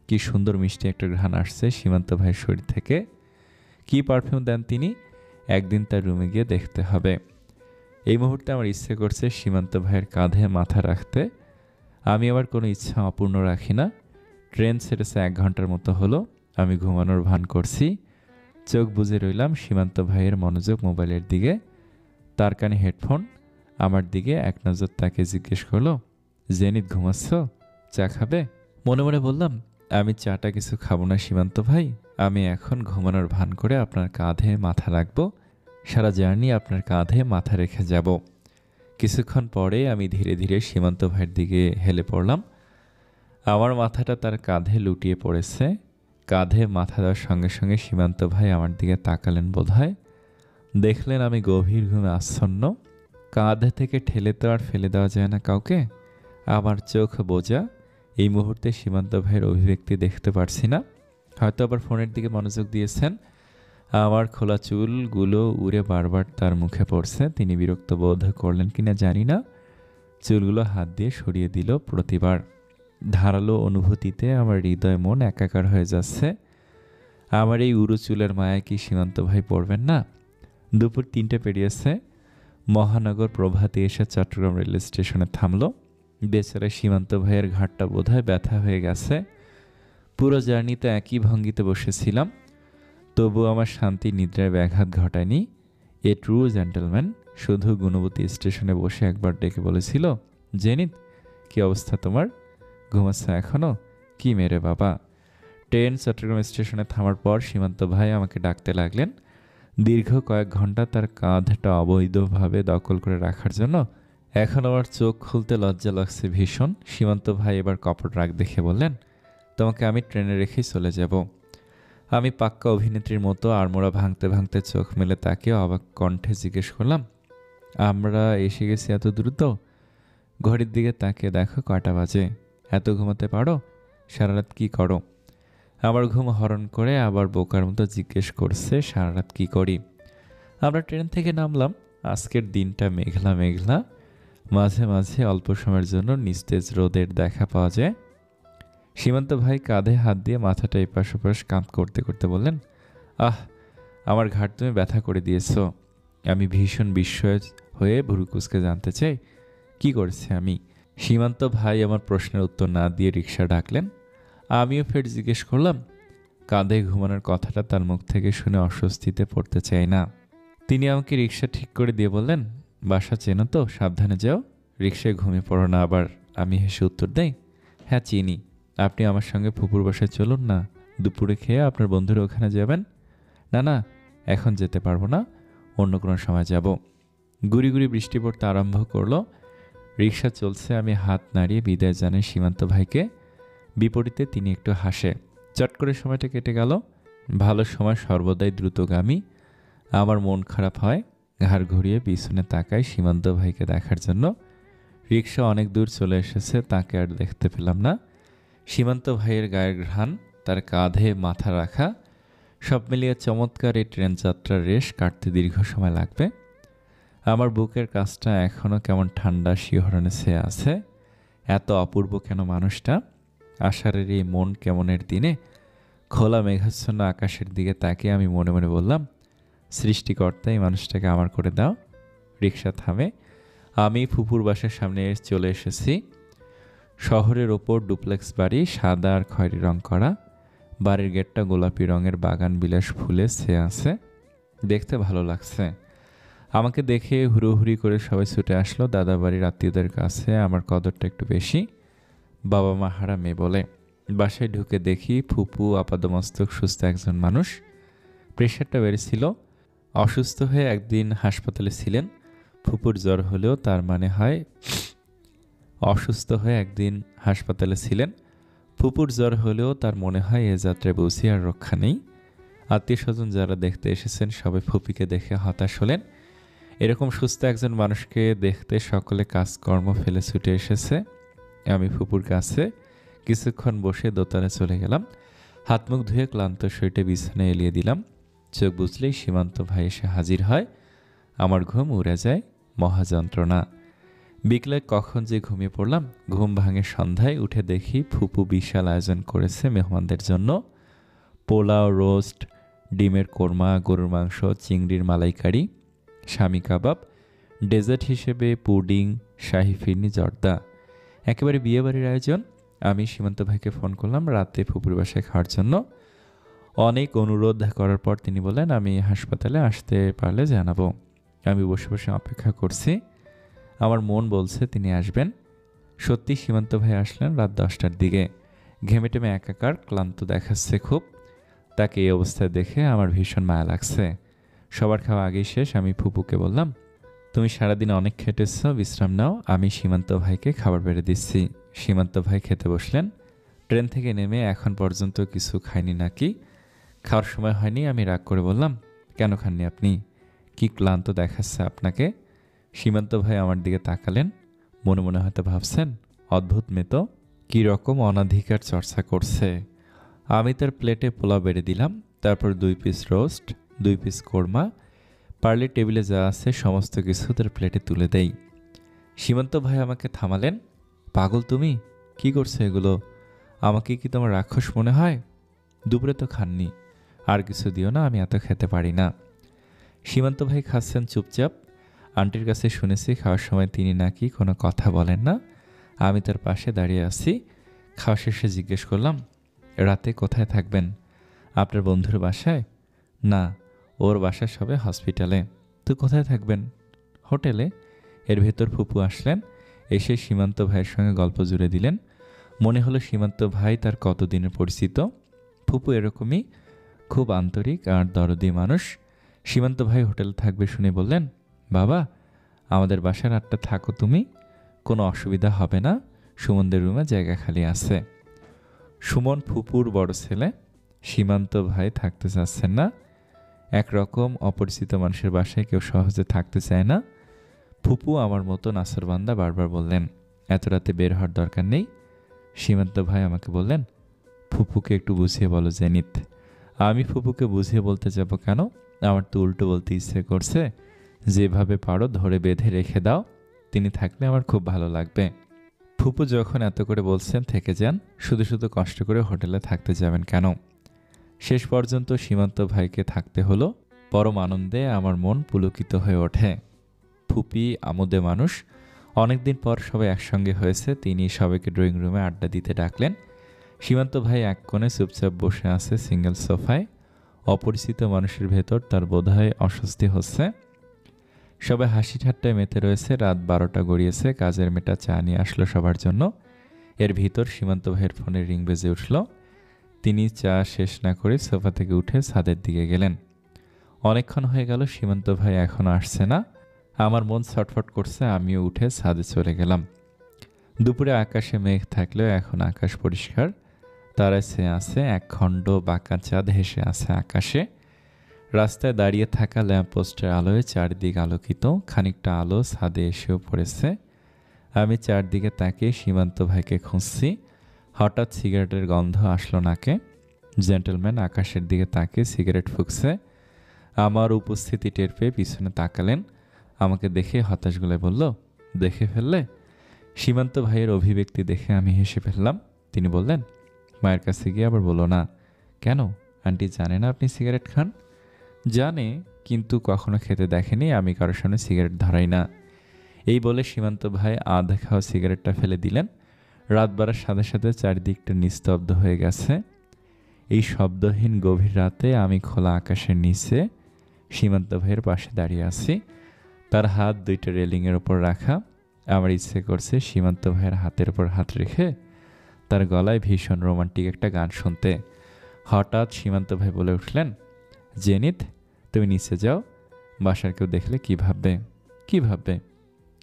কি সুন্দর মিষ্টি একটা ঘ্রাণ আসছে সীমান্ত ভাইয়ের শরীর থেকে। কি পারফিউম দেন তিনি, একদিন তার রুমে গিয়ে দেখতে হবে। এই মুহূর্তে আমার ইচ্ছে করছে সীমান্ত ভাইয়ের কাঁধে মাথা রাখতে। আমি আবার কোনো ইচ্ছা অপূর্ণ রাখি না। ট্রেন ছেড়েছে 1 ঘন্টার মতো হলো। আমি ঘুমানোর ভান করছি। চোখ বুজে রইলাম। সীমান্ত ভাইয়ের মনোযোগ মোবাইলের দিকে। তার কানে হেডফোন। আমার দিকে এক নজর তাকে জিজ্ঞেস করলো, জেনিত ঘুমাচ্ছ? চা খাবে? মনে মনে বললাম, আমি চাটা কিছু খাবো না সীমান্ত ভাই। আমি এখন ঘুমানোর ভান করে আপনার কাঁধে মাথা রাখবো। সারা জার্নি আপনার কাঁধে মাথা রেখে যাব। কিছুক্ষণ পরে আমি ধীরে ধীরে সীমান্ত ভাইয়ের দিকে হেলে পড়লাম। আমার মাথাটা তার কাঁধে লুটিয়ে পড়েছে। কাঁধে মাথা দেওয়ার সঙ্গে সঙ্গে সীমান্ত ভাই আমার দিকে তাকালেন বোধহয়। দেখলেন আমি গভীর ঘুমে আচ্ছন্ন। কাঁধে থেকে ঠেলে তো আর ফেলে দেওয়া যায় না কাউকে। আমার চোখ বোঝা। এই মুহূর্তে সীমান্ত ভাইয়ের অভিব্যক্তি দেখতে পারছি না। হয়তো আবার ফোনের দিকে মনোযোগ দিয়েছেন। আমার খোলা চুলগুলো উড়ে বারবার তার মুখে পড়ছে। তিনি বিরক্ত বোধ করলেন কিনা জানি না। চুলগুলো হাত দিয়ে সরিয়ে দিল প্রতিবার। ধারালো অনুভূতিতে আমার হৃদয় মন একাকার হয়ে যাচ্ছে। আমার এই উড়ো চুলের মায়ায় কি সীমান্ত ভাই পড়বেন না? দুপুর 3টে পেরিয়েছে। মহানগর প্রভাতী এসে চট্টগ্রাম রেল স্টেশনে থামল। বেচারা সীমান্ত ভাইয়ের ঘাটটা বোধহয় ব্যথা হয়ে গেছে। পুরো জার্নিতে একই ভঙ্গিতে বসেছিলাম, তবু আমার শান্তি নিদ্রায় ব্যাঘাত ঘটায়নি। A true gentleman. শুধু গুণবতী স্টেশনে বসে একবার ডেকে বলেছিল, জেনিত কি অবস্থা তোমার? ঘুমাচ্ছ এখনো? কি মেরে বাবা। ট্রেন চট্টগ্রাম স্টেশনে থামার পর সীমান্ত ভাই আমাকে ডাকতে লাগলেন। দীর্ঘ কয়েক ঘন্টা তার কাঁধটা অবৈধভাবে দখল করে রাখার জন্য এখন আমার চোখ খুলতে লজ্জা লাগছে ভীষণ। সীমান্ত ভাই এবার কপট রাগ দেখে বললেন, তোমাকে আমি ট্রেনে রেখেই চলে যাব। আমি পাক্কা অভিনেত্রীর মতো আড়মোড়া ভাঙতে ভাঙতে চোখ মেলে তাকে অবাক কণ্ঠে জিজ্ঞেস করলাম, আমরা এসে গেছি এত দ্রুত? ঘড়ির দিকে তাকিয়ে দেখো কয়টা বাজে। এত ঘুমাতে পারো? সারা রাত কী করো? আমার ঘুম হরণ করে আবার বোকার মতো জিজ্ঞেস করছে, সারা রাত কী করি? আমরা ট্রেন থেকে নামলাম। আজকের দিনটা মেঘলা মেঘলা। মাঝে মাঝে অল্প সময়ের জন্য নিস্তেজ রোদের দেখা পাওয়া যায়। সীমান্ত ভাই কাঁধে হাত দিয়ে মাথাটা এপাশ ওপাশ কাঁধ করতে করতে বললেন, আহ, আমার ঘাট তুমি ব্যথা করে দিয়েছ। আমি ভীষণ বিস্ময় হয়ে ভুরু কুঁচকে জানতে চাই, কি করেছি আমি? সীমান্ত ভাই আমার প্রশ্নের উত্তর না দিয়ে রিক্সা ডাকলেন। আমিও ফের জিজ্ঞেস করলাম। কাঁধে ঘুমানোর কথাটা তার মুখ থেকে শুনে অস্বস্তিতে পড়তে চাই না। তিনি আমাকে রিক্সা ঠিক করে দিয়ে বললেন, বাসা চেনো তো, সাবধানে যাও, রিক্সায় ঘুমিয়ে পড়ো না আবার। আমি হেসে উত্তর দেই, হ্যাঁ চিনি। আপনি আমার সঙ্গে ফুপুর বাসায় চলুন না, দুপুরে খেয়ে আপনার বন্ধুরা ওখানে যাবেন। না না, এখন যেতে পারবো না, অন্য কোনো সময় যাব। গুড়ি গুড়ি বৃষ্টি পড়তে আরম্ভ করলো। রিক্সা চলছে। আমি হাত নাড়িয়ে বিদায় জানাই সীমান্ত ভাইকে। বিপরীতে তিনি একটু হাসে। চট করে সময়টা কেটে গেল। ভালো সময় সর্বদাই দ্রুতগামী। আমার মন খারাপ হয়। ঘাড় ঘুরিয়ে পিছনে তাকাই সীমান্ত ভাইকে দেখার জন্য। রিক্সা অনেক দূর চলে এসেছে, তাকে আর দেখতে পেলাম না। সীমান্ত ভাইয়ের গায়ের ঘ্রাণ, তার কাঁধে মাথা রাখা, সব মিলিয়ে চমৎকার এই ট্রেন যাত্রার রেশ কাটতে দীর্ঘ সময় লাগবে। আমার বুকের কাছটা এখনও কেমন ঠান্ডা শিহরণে ছেয়ে আছে। এত অপূর্ব কেন মানুষটা? আষাঢ়ের এই মন কেমনের দিনে খোলা মেঘাচ্ছন্ন আকাশের দিকে তাকিয়ে আমি মনে মনে বললাম, সৃষ্টিকর্তা এই মানুষটাকে আমার করে দাও। রিক্সা থামে। আমি ফুপুর বাসার সামনে চলে এসেছি। শহরের ওপর ডুপ্লেক্স বাড়ি, সাদা আর খয়েরি রং করা। বাড়ির গেটটা গোলাপি রঙের বাগান বিলাস ফুলে ছেয়ে আছে, দেখতে ভালো লাগছে। আমাকে দেখে হুড়োহুড়ি করে সবাই ছুটে আসলো দাদা বাড়ির আত্মীয়দের কাছে। আমার কদরটা একটু বেশি, বাবা মা হারা মেয়ে বলে। বাসায় ঢুকে দেখি ফুপু আপাদমস্তক সুস্থ একজন মানুষ। প্রেশারটা বেড়েছিল, অসুস্থ হয়ে একদিন হাসপাতালে ছিলেন। ফুপুর জ্বর হলেও তার মানে হয় অসুস্থ হয়ে একদিন হাসপাতালে ছিলেন। ফুপুর জ্বর হলেও তার মনে হয় এ যাত্রায় বসি আর রক্ষা নেই। আত্মীয় স্বজন যারা দেখতে এসেছেন সবাই ফুপিকে দেখে হতাশ হলেন। এরকম সুস্থ একজন মানুষকে দেখতে সকলে কাজকর্ম ফেলে ছুটে এসেছে। আমি ফুপুর কাছে কিছুক্ষণ বসে দোতলায় চলে গেলাম। হাত মুখ ধুয়ে ক্লান্ত শরীরে বিছানায় এলিয়ে দিলাম। চোখ বুঝলেই সীমান্ত ভাই এসে হাজির হয়। আমার ঘুম উড়ে যায়, মহাযন্ত্রণা। বিকেলে কখন যে ঘুমিয়ে পড়লাম। ঘুম ভাঙে সন্ধ্যায়, উঠে দেখি ফুপু বিশাল আয়োজন করেছে মেহমানদের জন্য। পোলাও, রোস্ট, ডিমের কোরমা, গরুর মাংস, চিংড়ির মালাইকারি, স্বামী কাবাব, ডেজার্ট হিসেবে পুডিং, শাহি ফিরনি, জর্দা। একেবারে বিয়েবাড়ির আয়োজন। আমি সীমান্ত ভাইকে ফোন করলাম রাতে ফুপুর বাসায় খাওয়ার জন্য। অনেক অনুরোধ করার পর তিনি বললেন আমি হাসপাতালে আসতে পারলে জানাবো। আমি বসে বসে অপেক্ষা করছি। আমার মন বলছে তিনি আসবেন। সত্যি সীমান্ত ভাই আসলেন রাত 10টার দিকে। ঘেমে টেমে একাকার, ক্লান্ত দেখাচ্ছে খুব। তাকে এই অবস্থায় দেখে আমার ভীষণ মায়া লাগছে। সবার খাওয়া আগেই শেষ। আমি ফুপুকে বললাম, তুমি সারাদিন অনেক খেটেছ, বিশ্রাম নাও, আমি সীমান্ত ভাইকে খাবার বেড়ে দিচ্ছি। সীমান্ত ভাই খেতে বসলেন। ট্রেন থেকে নেমে এখন পর্যন্ত কিছু খায়নি নাকি? খাওয়ার সময় হয়নি। আমি রাগ করে বললাম, কেন খাননি আপনি? কি ক্লান্ত দেখাচ্ছে আপনাকে? সীমান্ত ভাই আমার দিকে তাকালেন। মনে মনে হয়তো ভাবছেন, অদ্ভুত মেয়ে তো, কীরকম অনাধিকার চর্চা করছে। আমি তার প্লেটে পোলাও বেড়ে দিলাম। তারপর 2 পিস রোস্ট, 2 পিস কোরমা, পারলে টেবিলে যা আছে সমস্ত কিছু তার প্লেটে তুলে দেই। সীমান্ত ভাই আমাকে থামালেন। পাগল তুমি, কি করছো এগুলো? আমাকে কি তোমার রাক্ষস মনে হয়? দুপুরে তো খাননি, আর কিছু দিও না, আমি এত খেতে পারি না। সীমান্ত ভাই খাচ্ছেন চুপচাপ। আন্টির কাছে শুনেছি খাওয়ার সময় তিনি নাকি কোনো কথা বলেন না। আমি তার পাশে দাঁড়িয়ে আছি। খাওয়া শেষে জিজ্ঞেস করলাম, রাতে কোথায় থাকবেন? আপনার বন্ধুর বাসায়? না, ওর বাসা সবে হসপিটালে। তো কোথায় থাকবেন? হোটেলে। এর ভেতর ফুপু আসলেন। এসে সীমান্ত ভাইয়ের সঙ্গে গল্প জুড়ে দিলেন। মনে হলো সীমান্ত ভাই তার কতদিনের পরিচিত। ফুপু এরকমই, খুব আন্তরিক আর দরদি মানুষ। সীমান্ত ভাই হোটেলে থাকবে শুনে বললেন, বাবা আমাদের বাসায় রাতটা থাকো তুমি, কোনো অসুবিধা হবে না, সুমনদের রুমে জায়গা খালি আছে। সুমন ফুপুর বড় ছেলে। সীমান্ত ভাই থাকতে চাচ্ছেন না। একরকম অপরিচিত মানুষের বাসায় কেউ সহজে থাকতে চায় না। ফুপু আমার মতো নাসরবান্দা বারবার বললেন, এত রাতে বের হওয়ার দরকার নেই। সীমান্ত ভাই আমাকে বললেন, ফুপুকে একটু বুঝিয়ে বলো জেনিত। আমি ফুপুকে বুঝিয়ে বলতে যাব কেন? আমার তো উল্টো বলতে ইচ্ছে করছে, যেভাবে পারো ধরে বেঁধে রেখে দাও, তিনি থাকলে আমার খুব ভালো লাগবে। ফুপু যখন এত করে বলছেন থেকে যান, শুধু শুধু কষ্ট করে হোটেলে থাকতে যাবেন কেন? শেষ পর্যন্ত সীমান্ত ভাইকে থাকতে হলো। পরম আনন্দে আমার মন পুলকিত হয়ে ওঠে। ফুপি আমোদে মানুষ। অনেকদিন পর সবাই একসঙ্গে হয়েছে। তিনি সবাইকে ড্রয়িং রুমে আড্ডা দিতে ডাকলেন। সীমান্ত ভাই এক কোণে চুপচাপ বসে আছে সিঙ্গেল সোফায়। অপরিচিত মানুষের ভেতর তার বোধহয় অস্বস্তি হচ্ছে। সবাই হাসি ঠাট্টায় মেতে রয়েছে। রাত 12টা গড়িয়েছে। কাজের মেয়েটা চা নিয়ে আসলো সবার জন্য। এর ভিতর সীমান্ত ভাইয়ের ফোনের রিং বেজে উঠল। তিনি চা শেষ না করে সোফা থেকে উঠে ছাদের দিকে গেলেন। অনেকক্ষণ হয়ে গেল, সীমান্ত ভাই এখনো আসছে না। আমার মন ছটফট করছে। আমিও উঠে ছাদে চলে গেলাম। দুপুরে আকাশে মেঘ থাকলেও এখন আকাশ পরিষ্কার। তারায় ছেয়ে আছে, এক খণ্ড বাঁকা চাঁদ হেসে আছে আকাশে। রাস্তায় দাঁড়িয়ে থাকা ল্যাম্পপোস্টের আলোয় চারদিক আলোকিত। খানিকটা আলো ছাদে এসেও পড়েছে। আমি চারদিকে তাকিয়ে সীমান্ত ভাইকে খুঁজছি। হঠাৎ সিগারেটের গন্ধ আসলো নাকে। জেন্টলম্যান আকাশের দিকে তাকিয়ে সিগারেট ফুঁকছে। আমার উপস্থিতি টের পেয়ে পিছনে তাকালেন। আমাকে দেখে হতাশ গলায় বলল, দেখে ফেললে? সীমান্ত ভাইয়ের অভিব্যক্তি দেখে আমি হেসে ফেললাম। তিনি বললেন, মায়ের কাছে গিয়ে আবার বলো না। কেন? আন্টি জানে না আপনি সিগারেট খান? জানে, কিন্তু কখনো খেতে দেখেনি। আমি কারোর সামনে সিগারেট ধরাই না। এই বলে সীমান্ত ভাই আধা খাওয়া সিগারেটটা ফেলে দিলেন। রাত বাড়ার সাথে সাথে চারিদিকটা নিস্তব্ধ হয়ে গেছে। এই শব্দহীন গভীর রাতে আমি খোলা আকাশের নিচে সীমান্ত ভাইয়ের পাশে দাঁড়িয়ে আছি। তার হাত দুইটা রেলিংয়ের ওপর রাখা। আমার ইচ্ছে করছে সীমান্ত ভাইয়ের হাতের ওপর হাত রেখে তার গলায় ভীষণ রোমান্টিক একটা গান শুনতে। হঠাৎ সীমান্ত ভাই বলে উঠলেন, জেনিত, তুমি নিচে যাও, বাসার কেউ দেখলে কী ভাববে? কী ভাববে?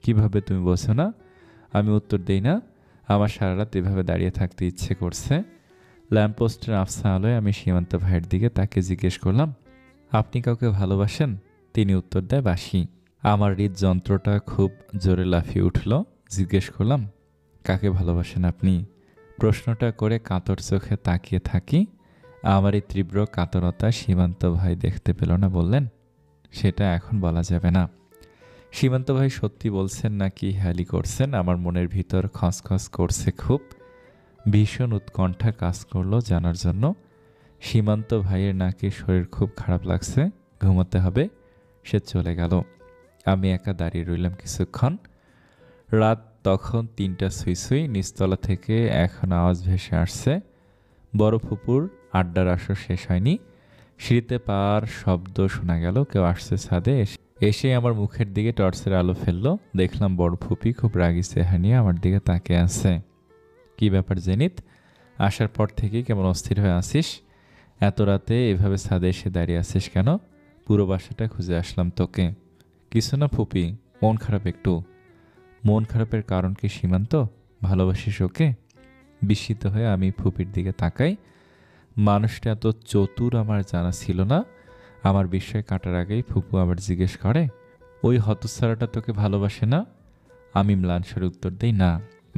কীভাবে তুমি বোঝো না? আমি উত্তর দেই না। আমার সারা রাত এভাবে দাঁড়িয়ে থাকতে ইচ্ছে করছে। ল্যাম্পপোস্টের আফসা আলোয় আমি সীমান্ত ভাইয়ের দিকে তাকে জিজ্ঞেস করলাম, আপনি কাউকে ভালোবাসেন? তিনি উত্তর দেয়, বাসি। আমার হৃদযন্ত্রটা খুব জোরে লাফিয়ে উঠল। জিজ্ঞেস করলাম, কাকে ভালোবাসেন আপনি? প্রশ্নটা করে কাতর চোখে তাকিয়ে থাকি। আমার এই তীব্র কাতরতা সীমান্ত ভাই দেখতে পেল না। বললেন, সেটা এখন বলা যাবে না। সীমান্ত ভাই সত্যি বলছেন নাকি হেয়ালি করছেন? আমার মনের ভিতর খসখস করছে খুব। ভীষণ উৎকণ্ঠা কাজ করলো জানার জন্য। সীমান্ত ভাইয়ের নাকি শরীর খুব খারাপ লাগছে, ঘুমোতে হবে। সে চলে গেল। আমি একা দাঁড়িয়ে রইলাম কিছুক্ষণ। রাত তখন ৩টা সুই সুই। নিচতলা থেকে এখন আওয়াজ ভেসে আসছে। বড় ফুপুর আড্ডার আসর শেষ হয়নি। সিঁড়িতে পাওয়ার শব্দ শোনা গেল। কেউ আসছে ছাদে। এসে আমার মুখের দিকে টর্চের আলো ফেললো। দেখলাম বড় ফুপি খুব রাগি চেহারা নিয়ে আমার দিকে তাকিয়ে আছে। কি ব্যাপার জেনিত? আসার পর থেকেই কেমন অস্থির হয়ে আসিস? এত রাতে এভাবে ছাদে এসে দাঁড়িয়ে আছিস কেন? পুরো বাসাটা খুঁজে আসলাম তোকে। কিছু না ফুপি, মন খারাপ একটু। মন খারাপের কারণ কি সীমান্ত? ভালোবাসিস ওকে? বিস্মিত হয়ে আমি ফুপির দিকে তাকাই। মানুষটা এত চতুর আমার জানা ছিল না। আমার বিস্ময় কাটার আগেই ফুপু আবার জিজ্ঞেস করে, ওই হতচ্ছাড়াটা তোকে ভালোবাসে না? আমি ম্লান স্বরে উত্তর দিই, না,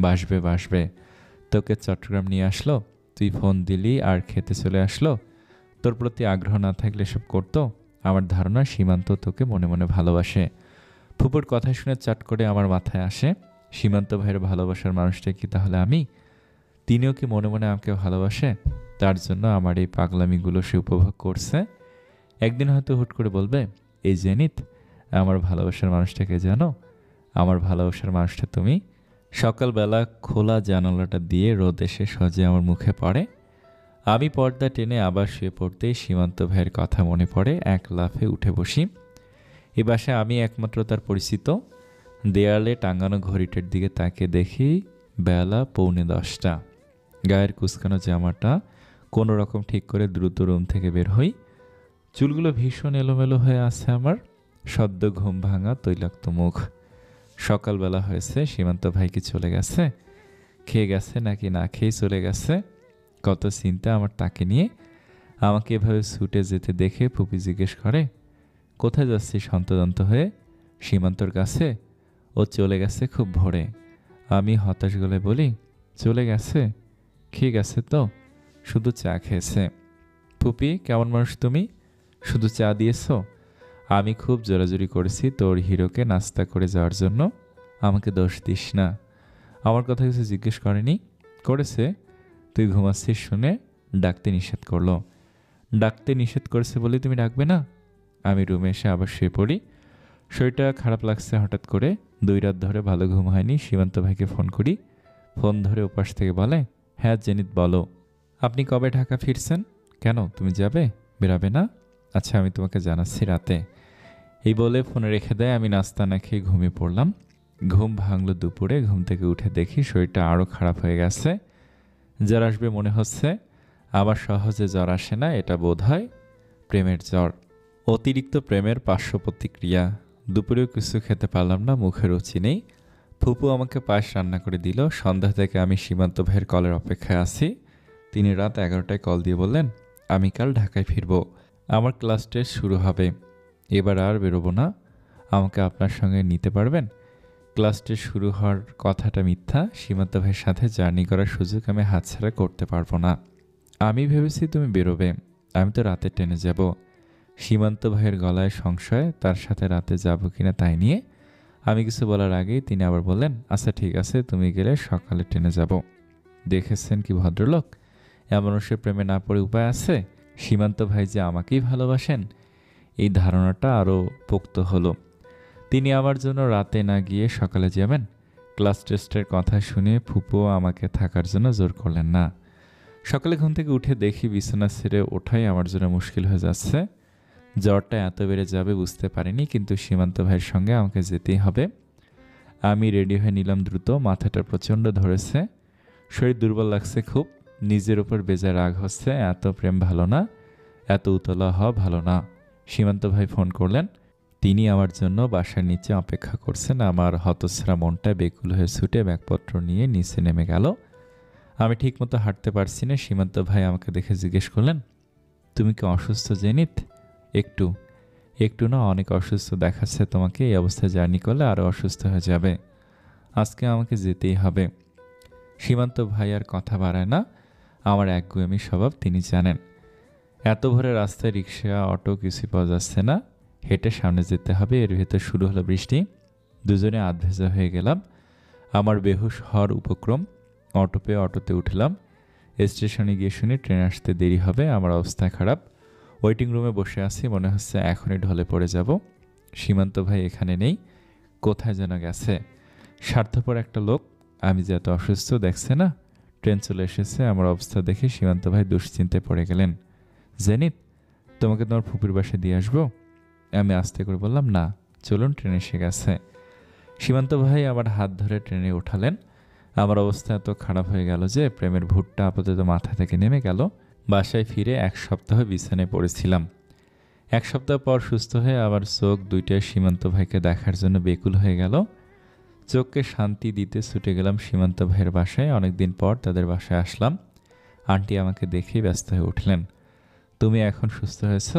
বাসবে বাসবে। তোকে চট্টগ্রাম নিয়ে আসলো, তুই ফোন দিলি আর খেতে চলে আসলো। তোর প্রতি আগ্রহ না থাকলে এসব করতো? আমার ধারণা সীমান্ত তোকে মনে মনে ভালোবাসে। ফুপুর কথা শুনে চাট করে আমার মাথায় আসে, সীমান্ত ভাইয়ের ভালোবাসার মানুষটা কি তাহলে আমি? তিনিও কি মনে মনে আমাকে ভালোবাসে? তার জন্য আমার এই পাগলামিগুলো সে উপভোগ করছে। একদিন হয়তো হুট করে বলবে, এই জেনিত, আমার ভালোবাসার মানুষটাকে জানো? আমার ভালোবাসার মানুষটা তুমি। সকালবেলা খোলা জানালাটা দিয়ে রোদ এসে সজে আমার মুখে পড়ে। আমি পর্দা টেনে আবার শুয়ে পড়তেই সীমান্ত ভাইয়ের কথা মনে পড়ে। এক লাফে উঠে বসি। এ বাসায় আমি একমাত্র তার পরিচিত। দেয়ালে টাঙানো ঘড়িটার দিকে তাকিয়ে দেখি বেলা 9:45। গায়ের কুচকানো জামাটা কোনো রকম ঠিক করে দ্রুত রুম থেকে বের হই। চুলগুলো ভীষণ এলোমেলো হয়ে আছে আমার। সদ্য ঘুম ভাঙা তৈলাক্ত মুখ। সকালবেলা হয়েছে। সীমান্ত ভাই কি চলে গেছে? খেয়ে গেছে নাকি না খেয়ে চলে গেছে? কত চিন্তা আমার তাকে নিয়ে। আমাকে এভাবে ছুটে যেতে দেখে ফুপি জিজ্ঞেস করে, কোথায় যাচ্ছিস হন্তদন্ত হয়ে? সীমান্তর কাছে। ও চলে গেছে খুব ভোরে। আমি হতাশ গলায় বলি, চলে গেছে? খেয়ে গেছে তো? শুধু চা খেয়েছে। ফুপি, কেমন মানুষ তুমি? শুধু চা দিয়েছ? আমি খুব জোরাজুরি করেছি তোর হিরোকে নাস্তা করে যাওয়ার জন্য। আমাকে দোষ দিস না। আমার কথা কিছু জিজ্ঞেস করেনি? করেছে। তুই ঘুমাচ্ছিস শুনে ডাকতে নিষেধ করলো। ডাকতে নিষেধ করেছে বলে তুমি ডাকবে না? আমি রুমে এসে আবার শুয়ে পড়ি। শরীরটা খারাপ লাগছে হঠাৎ করে। 2 রাত ধরে ভালো ঘুম হয়নি। সীমান্ত ভাইকে ফোন করি। ফোন ধরে ওপাশ থেকে বলে, হ্যাঁ জেনিত বলো। আপনি কবে ঢাকা ফিরছেন? কেন, তুমি যাবে? বেরাবে না? আচ্ছা, আমি তোমাকে জানাচ্ছি রাতে। এই বলে ফোনে রেখে দেয়। আমি নাস্তা না খেয়ে ঘুমিয়ে পড়লাম। ঘুম ভাঙলো দুপুরে। ঘুম থেকে উঠে দেখি শরীরটা আরও খারাপ হয়ে গেছে। জ্বর আসবে মনে হচ্ছে। আবার সহজে জ্বর আসে না, এটা বোধ হয় প্রেমের জ্বর। অতিরিক্ত প্রেমের পার্শ্ব প্রতিক্রিয়া। দুপুরেও কিছু খেতে পারলাম না, মুখে রুচি নেই। ফুপু আমাকে পায়েস রান্না করে দিল। সন্ধ্যা থেকে আমি সীমান্ত ভাইয়ের কলের অপেক্ষায় আছি। তিনি রাত 11টায় কল দিয়ে বললেন, আমি কাল ঢাকায় ফিরব। আমার ক্লাস টেস্ট শুরু হবে। এবার আর বেরোবো না। আমাকে আপনার সঙ্গে নিতে পারবেন? ক্লাস টেস্ট শুরু হওয়ার কথাটা মিথ্যা। সীমান্ত ভাইয়ের সাথে জার্নি করার সুযোগ আমি হাতছাড়া করতে পারবো না। আমি ভেবেছি তুমি বেরোবে। আমি তো রাতে ট্রেনে যাব। সীমান্ত ভাইয়ের গলায় সংশয়, তার সাথে রাতে যাব কিনা তাই নিয়ে। আমি কিছু বলার আগেই তিনি আবার বললেন, আচ্ছা ঠিক আছে, তুমি গেলে সকালে ট্রেনে যাব। দেখেছেন কি ভদ্রলোক? এমন মানুষের প্রেমে না পড়ে উপায় আছে? সীমান্ত ভাই যে আমাকেই ভালোবাসেন, এই ধারণাটা আরও পোক্ত হলো। তিনি আমার জন্য রাতে না গিয়ে সকালে যাবেন। ক্লাস টেস্টের কথা শুনে ফুপুও আমাকে থাকার জন্য জোর করলেন না। সকালে ঘুম থেকে উঠে দেখি বিছানা ছেড়ে ওঠাই আমার জন্য মুশকিল হয়ে যাচ্ছে। জ্বরটা এত বেড়ে যাবে বুঝতে পারিনি, কিন্তু সীমান্ত ভাইয়ের সঙ্গে আমাকে যেতেই হবে। আমি রেডি হয়ে নিলাম দ্রুত। মাথাটা প্রচণ্ড ধরেছে, শরীর দুর্বল লাগছে খুব। নিজের ওপর বেজায় রাগ হচ্ছে। এত প্রেম ভালো না, এত উতলা হওয়া ভালো না। সীমান্ত ভাই ফোন করলেন। তিনি আমার জন্য বাসার নিচে অপেক্ষা করছেন। আমার হতচ্ছাড়া মনটা বেকুল হয়ে ছুটে ব্যাগপত্র নিয়ে নিচে নেমে গেল। আমি ঠিকমতো হাঁটতে পারছি না। সীমান্ত ভাই আমাকে দেখে জিজ্ঞেস করলেন, তুমি কি অসুস্থ জেনিত? একটু একটু না, অনেক অসুস্থ দেখাচ্ছে তোমাকে। এই অবস্থায় জার্নি করলে আরও অসুস্থ হয়ে যাবে। আজকে আমাকে যেতেই হবে। সীমান্ত ভাই আর কথা বাড়ায় না। আমার একগুঁয়েমি স্বভাব তিনি জানেন। এত ভোরে রাস্তায় রিক্সা অটো কিছুই পাওয়া যাচ্ছে না। হেঁটে সামনে যেতে হবে। এর ভেতর শুরু হলো বৃষ্টি। দুজনে আধভেজা হয়ে গেলাম। আমার বেহুশ হওয়ার উপক্রম। অটো পেয়ে অটোতে উঠলাম। স্টেশনে গিয়ে শুনি ট্রেন আসতে দেরি হবে। আমার অবস্থা খারাপ। ওয়েটিং রুমে বসে আছি, মনে হচ্ছে এখনই ঢলে পড়ে যাব। সীমান্ত ভাই এখানে নেই, কোথায় যেন গেছে। স্বার্থপর একটা লোক। আমি যে এত অসুস্থ দেখছে না। ট্রেন চলে এসেছে। আমার অবস্থা দেখে সীমান্ত ভাই দুশ্চিন্তায় পড়ে গেলেন। জেনিত, তোমাকে তোমার ফুপির বাসায় দিয়ে আসবো? আমি আস্তে করে বললাম, না, চলুন, ট্রেন এসে গেছে। সীমান্ত ভাই আমার হাত ধরে ট্রেনে ওঠালেন। আমার অবস্থা এত খারাপ হয়ে গেল যে প্রেমের ভূতটা আপাতত মাথা থেকে নেমে গেল। বাসায় ফিরে 1 সপ্তাহ বিছানায় পড়েছিলাম। 1 সপ্তাহ পর সুস্থ হয়ে আবার চোখ দুইটায় সীমান্ত ভাইকে দেখার জন্য বেকুল হয়ে গেল। চোখকে শান্তি দিতে ছুটে গেলাম সীমান্ত ভাইয়ের বাসায়। অনেকদিন পর তাদের বাসায় আসলাম। আন্টি আমাকে দেখেই ব্যস্ত হয়ে উঠলেন। তুমি এখন সুস্থ হয়েছ?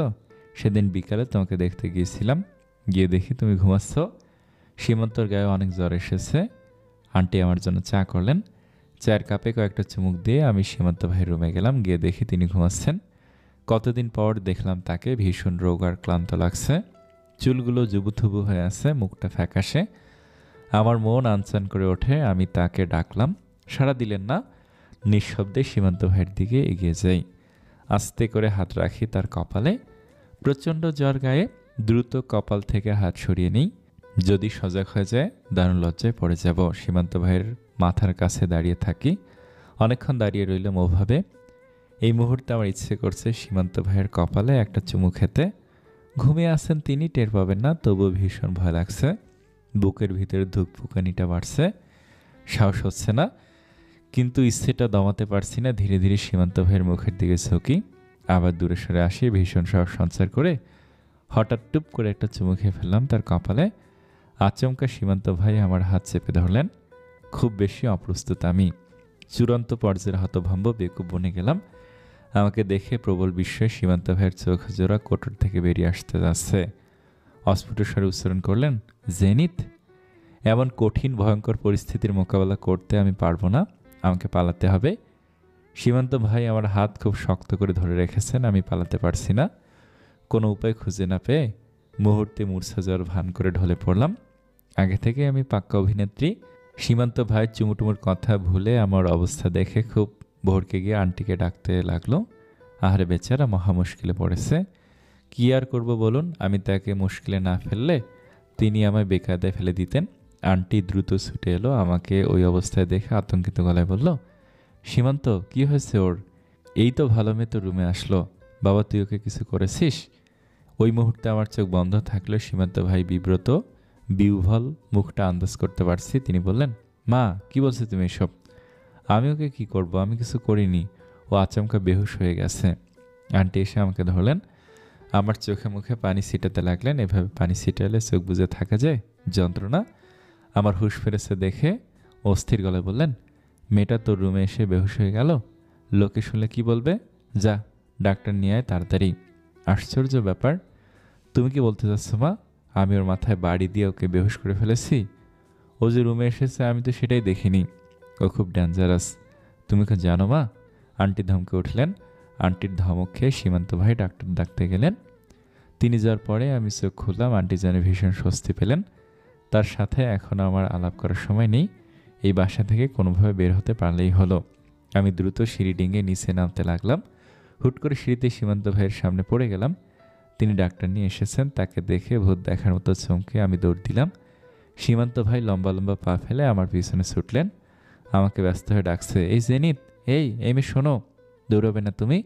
সেদিন বিকালে তোমাকে দেখতে গিয়েছিলাম, গিয়ে দেখি তুমি ঘুমাচ্ছ। সীমান্তর গায়ে অনেক জ্বর এসেছে। আন্টি আমার জন্য চা করলেন। চায়ের কাপে কয়েকটা চুমুক দিয়ে আমি সীমান্ত ভাইয়ের রুমে গেলাম। গিয়ে দেখি তিনি ঘুমাচ্ছেন। কতদিন পর দেখলাম তাকে। ভীষণ রোগ আর ক্লান্ত লাগছে। চুলগুলো জুবুথুবু হয়ে আছে, মুখটা ফ্যাকাশে। আমার মন আনচান করে ওঠে। আমি তাকে ডাকলাম, সাড়া দিলেন না। নিঃশব্দে সীমান্ত ভাইয়ের দিকে এগিয়ে যাই। আস্তে করে হাত রাখি তার কপালে। প্রচণ্ড জ্বর গায়ে। দ্রুত কপাল থেকে হাত সরিয়ে নিই। যদি সজাগ হয়ে যায় দারুণ লজ্জায় পড়ে যাব। সীমান্ত ভাইয়ের মাথার কাছে দাঁড়িয়ে থাকি। অনেকক্ষণ দাঁড়িয়ে রইলাম ওভাবে। এই মুহূর্তে আমার ইচ্ছে করছে সীমান্ত ভাইয়ের কপালে একটা চুমু খেতে। ঘুমিয়ে আছেন তিনি, টের পাবেন না, তবুও ভীষণ ভয় লাগছে। বুকের ভিতরে ধুকপুকানিটা বাড়ছে। সাহস হচ্ছে না, কিন্তু ইচ্ছেটা দমাতে পারছি না। ধীরে ধীরে সীমান্ত ভাইয়ের মুখের দিকে ঝুঁকি। আবার দূরে সরে আসি ভীষণ সাহস সঞ্চার করে। হঠাৎ টুপ করে একটা চুমু খেয়ে ফেললাম তার কপালে। আচমকা সীমান্ত ভাই আমার হাত চেপে ধরলেন। খুব বেশি অপ্রস্তুত আমি। চূড়ান্ত পর্যায়ের হতভম্ব বেকুব বনে গেলাম। আমাকে দেখে প্রবল বিস্ময়ে সীমান্ত ভাইয়ের চোখ জোড়া কোটর থেকে বেরিয়ে আসতে যাচ্ছে। অস্ফুট স্বরে উচ্চারণ করলেন, জেনিত। এমন কঠিন ভয়ঙ্কর পরিস্থিতির মোকাবেলা করতে আমি পারবো না, আমাকে পালাতে হবে। সীমান্ত ভাই আমার হাত খুব শক্ত করে ধরে রেখেছেন। আমি পালাতে পারছি না। কোনো উপায় খুঁজে না পেয়ে মুহূর্তে মূর্ছা যাওয়ার ভান করে ঢলে পড়লাম। আগে থেকে আমি পাক্কা অভিনেত্রী। সীমান্ত ভাই চুমুটুমুর কথা ভুলে আমার অবস্থা দেখে খুব ভড়কে গিয়ে আন্টিকে ডাকতে লাগলো। আহারে বেচারা মহা মুশকিলে পড়েছে। কি আর করব বলুন? আমি তাকে মুশকিলে না ফেললে তিনি আমায় বেকায়দায় ফেলে দিতেন। আন্টি দ্রুত ছুটে এলো। আমাকে ওই অবস্থায় দেখে আতঙ্কিত গলায় বলল, সীমান্ত, কি হয়েছে ওর? এই তো ভালো মেয়ে তো রুমে আসলো। বাবা, তুই ওকে কিছু করেছিস? ওই মুহূর্তে আমার চোখ বন্ধ থাকলেও সীমান্ত ভাই বিব্রত বিহ্বল মুখটা আন্দাজ করতে পারছি। তিনি বললেন, মা, কি বলছো তুমি এসব? আমি ওকে কি করব? আমি কিছু করিনি। ও আচমকা বেহুশ হয়ে গেছে। আন্টি এসে আমাকে ধরলেন। আমার চোখে মুখে পানি ছিটাতে লাগলেন। এভাবে পানি ছিটালে চোখ বুজে থাকা যায়? যন্ত্রণা। আমার হুঁশ ফেরেছে দেখে অস্থির গলায় বললেন, মেয়েটা তোর রুমে এসে বেহুশ হয়ে গেল। লোকে শুনলে কি বলবে? যা, ডাক্তার নিয়ে আয় তাড়াতাড়ি। আশ্চর্য ব্যাপার। তুমি কি বলতে চাচ্ছ মা? আমি ওর মাথায় বাড়ি দিয়ে ওকে বেহুশ করে ফেলেছি? ও যে রুমে এসেছে আমি তো সেটাই দেখিনি। ও খুব ডেঞ্জারাস। তুমি কি জানো মা? আন্টি ধমকে উঠলেন। আন্টির ধমক খেয়ে সীমান্ত ভাই ডাক্তার ডাকতে গেলেন। তিনি যাওয়ার পরে আমি চোখ খুললাম। আন্টি যেন ভীষণ স্বস্তি পেলেন। তার সাথে এখন আমার আলাপ করার সময় নেই। এই বাসা থেকে কোনোভাবে বের হতে পারলেই হলো। আমি দ্রুত সিঁড়ি ডিঙে নিচে নামতে লাগলাম। হুট করে সিঁড়িতে সীমান্ত ভাইয়ের সামনে পড়ে গেলাম। তিনি ডাক্তার নিয়ে এসেছেন। তাকে দেখে ভূত দেখার মতো চমকে আমি দৌড় দিলাম। সীমান্ত ভাই লম্বা লম্বা পা ফেলে আমার পিছনে ছুটলেন। আমাকে ব্যস্ত হয়ে ডাকছে, এই জেনিত, এই মেয়ে শোনো। দৌড়াবে না তুমি?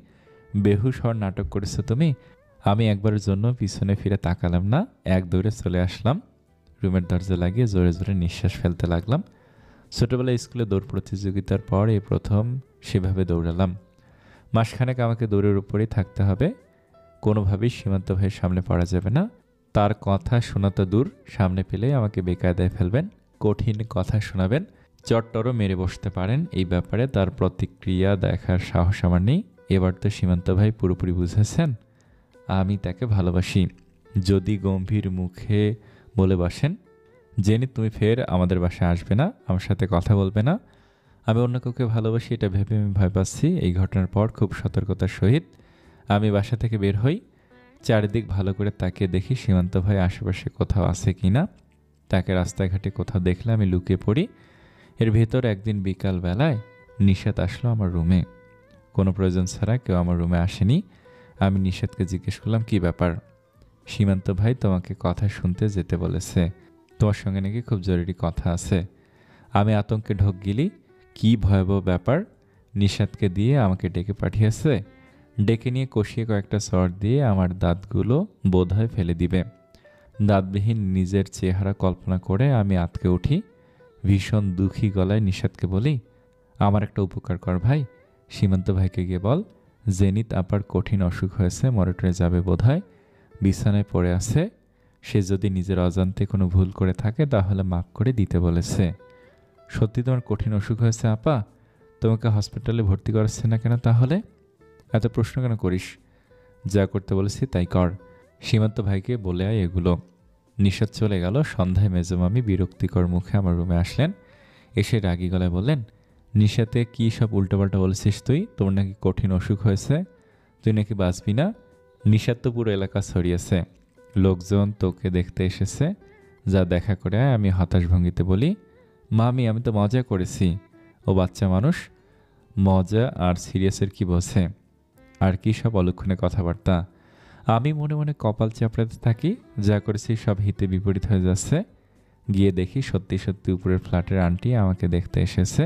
বেহুশ হওয়ার নাটক করেছো তুমি? আমি একবারের জন্য পিছনে ফিরে তাকালাম না, এক দৌড়ে চলে আসলাম। রুমের দরজা লাগিয়ে জোরে জোরে নিঃশ্বাস ফেলতে লাগলাম। ছোটবেলায় স্কুলে দৌড় প্রতিযোগিতার পর এই প্রথম সেভাবে দৌড়ালাম। মাসখানেক আমাকে দৌড়ের উপরেই থাকতে হবে। কোনোভাবেই সীমান্ত ভাইয়ের সামনে পড়া যাবে না। তার কথা শোনা তো দূর, সামনে পেলেই আমাকে বেকায়দায় ফেলবেন, কঠিন কথা শোনাবেন, চট্টরও মেরে বসতে পারেন। এই ব্যাপারে তার প্রতিক্রিয়া দেখার সাহস আমার নেই। এবার তো সীমান্ত ভাই পুরোপুরি বুঝেছেন আমি তাকে ভালোবাসি। যদি গম্ভীর মুখে বলে বসেন, জেনি তুমি ফের আমাদের বাসায় আসবে না, আমার সাথে কথা বলবে না, আমি অন্য কাউকে ভালোবাসি এটা ভেবে আমি ভয় পাচ্ছি। এই ঘটনার পর খুব সতর্কতার সহিত আমি বাসা থেকে বের হই। চারিদিক ভালো করে তাকিয়ে দেখি সীমান্ত ভাই আশেপাশে কোথাও আছে কি না। তাকে রাস্তাঘাটে কোথাও দেখলে আমি লুকিয়ে পড়ি। এর ভেতর একদিন বিকাল বেলায় নিশাত আসলো আমার রুমে। কোনো প্রয়োজন ছাড়া কেউ আমার রুমে আসেনি। আমি নিশাতকে জিজ্ঞেস করলাম, কী ব্যাপার? সীমান্ত ভাই তোমাকে কথা শুনতে যেতে বলেছে, তোমার সঙ্গে নাকি খুব জরুরি কথা আছে। আমি আতঙ্কে ঢোক গিলি, কী ভয়াবহ ব্যাপার? নিশাতকে দিয়ে আমাকে ডেকে পাঠিয়েছে। ডেকে নিয়ে কষিয়ে কয়েকটা চড় দিয়ে আমার দাঁতগুলো বোধহয় ফেলে দিবে। দাঁতবিহীন নিজের চেহারা কল্পনা করে আমি আঁতকে উঠি। ভীষণ দুঃখী গলায় নিশাতকে বলি, আমার একটা উপকার কর ভাই, সীমান্ত ভাইকে গিয়ে বল জেনিত আপার কঠিন অসুখ হয়েছে, মনিটরে যাবে বোধহয়, বিছানায় পড়ে আছে। সে যদি নিজের অজান্তে কোনো ভুল করে থাকে তাহলে মাফ করে দিতে বলেছে। সত্যি তোমার কঠিন অসুখ হয়েছে আপা? তোমাকে হসপিটালে ভর্তি করাচ্ছে না কেন তাহলে? এত প্রশ্ন কেন করিস? যা করতে বলেছি তাই কর। সীমান্ত ভাইকে বলে আয় এগুলো। নিশাত চলে গেল। সন্ধ্যায় মেজমামি বিরক্তিকর মুখে আমার রুমে আসলেন। এসে রাগী গলায় বললেন, নিশাতে কী সব উল্টোপাল্টা বলেছিস তুই? তোর নাকি কঠিন অসুখ হয়েছে, তুই নাকি বাঁচবি না। নিশাত তো পুরো এলাকা ছড়িয়েছে, লোকজন তোকে দেখতে এসেছে, যা দেখা করে আয়। আমি হতাশ ভঙ্গিতে বলি, মামি আমি তো মজা করেছি, ও বাচ্চা মানুষ, মজা আর সিরিয়াসের কি বোঝে? আর কি সব অলক্ষণে কথাবার্তা। আমি মনে মনে কপাল চাপড়াতে থাকি, যা করেছি সব হিতে বিপরীত হয়ে যাচ্ছে। গিয়ে দেখি সত্যি সত্যি উপরের ফ্ল্যাটের আন্টি আমাকে দেখতে এসেছে।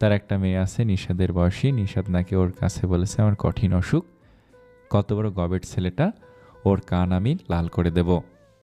তার একটা মেয়ে আছে নিশাদের বয়সী। নিশাদ নাকি ওর কাছে বলেছে আমার কঠিন অসুখ। কত বড় গবেট ছেলেটা, ওর কান আমি লাল করে দেব।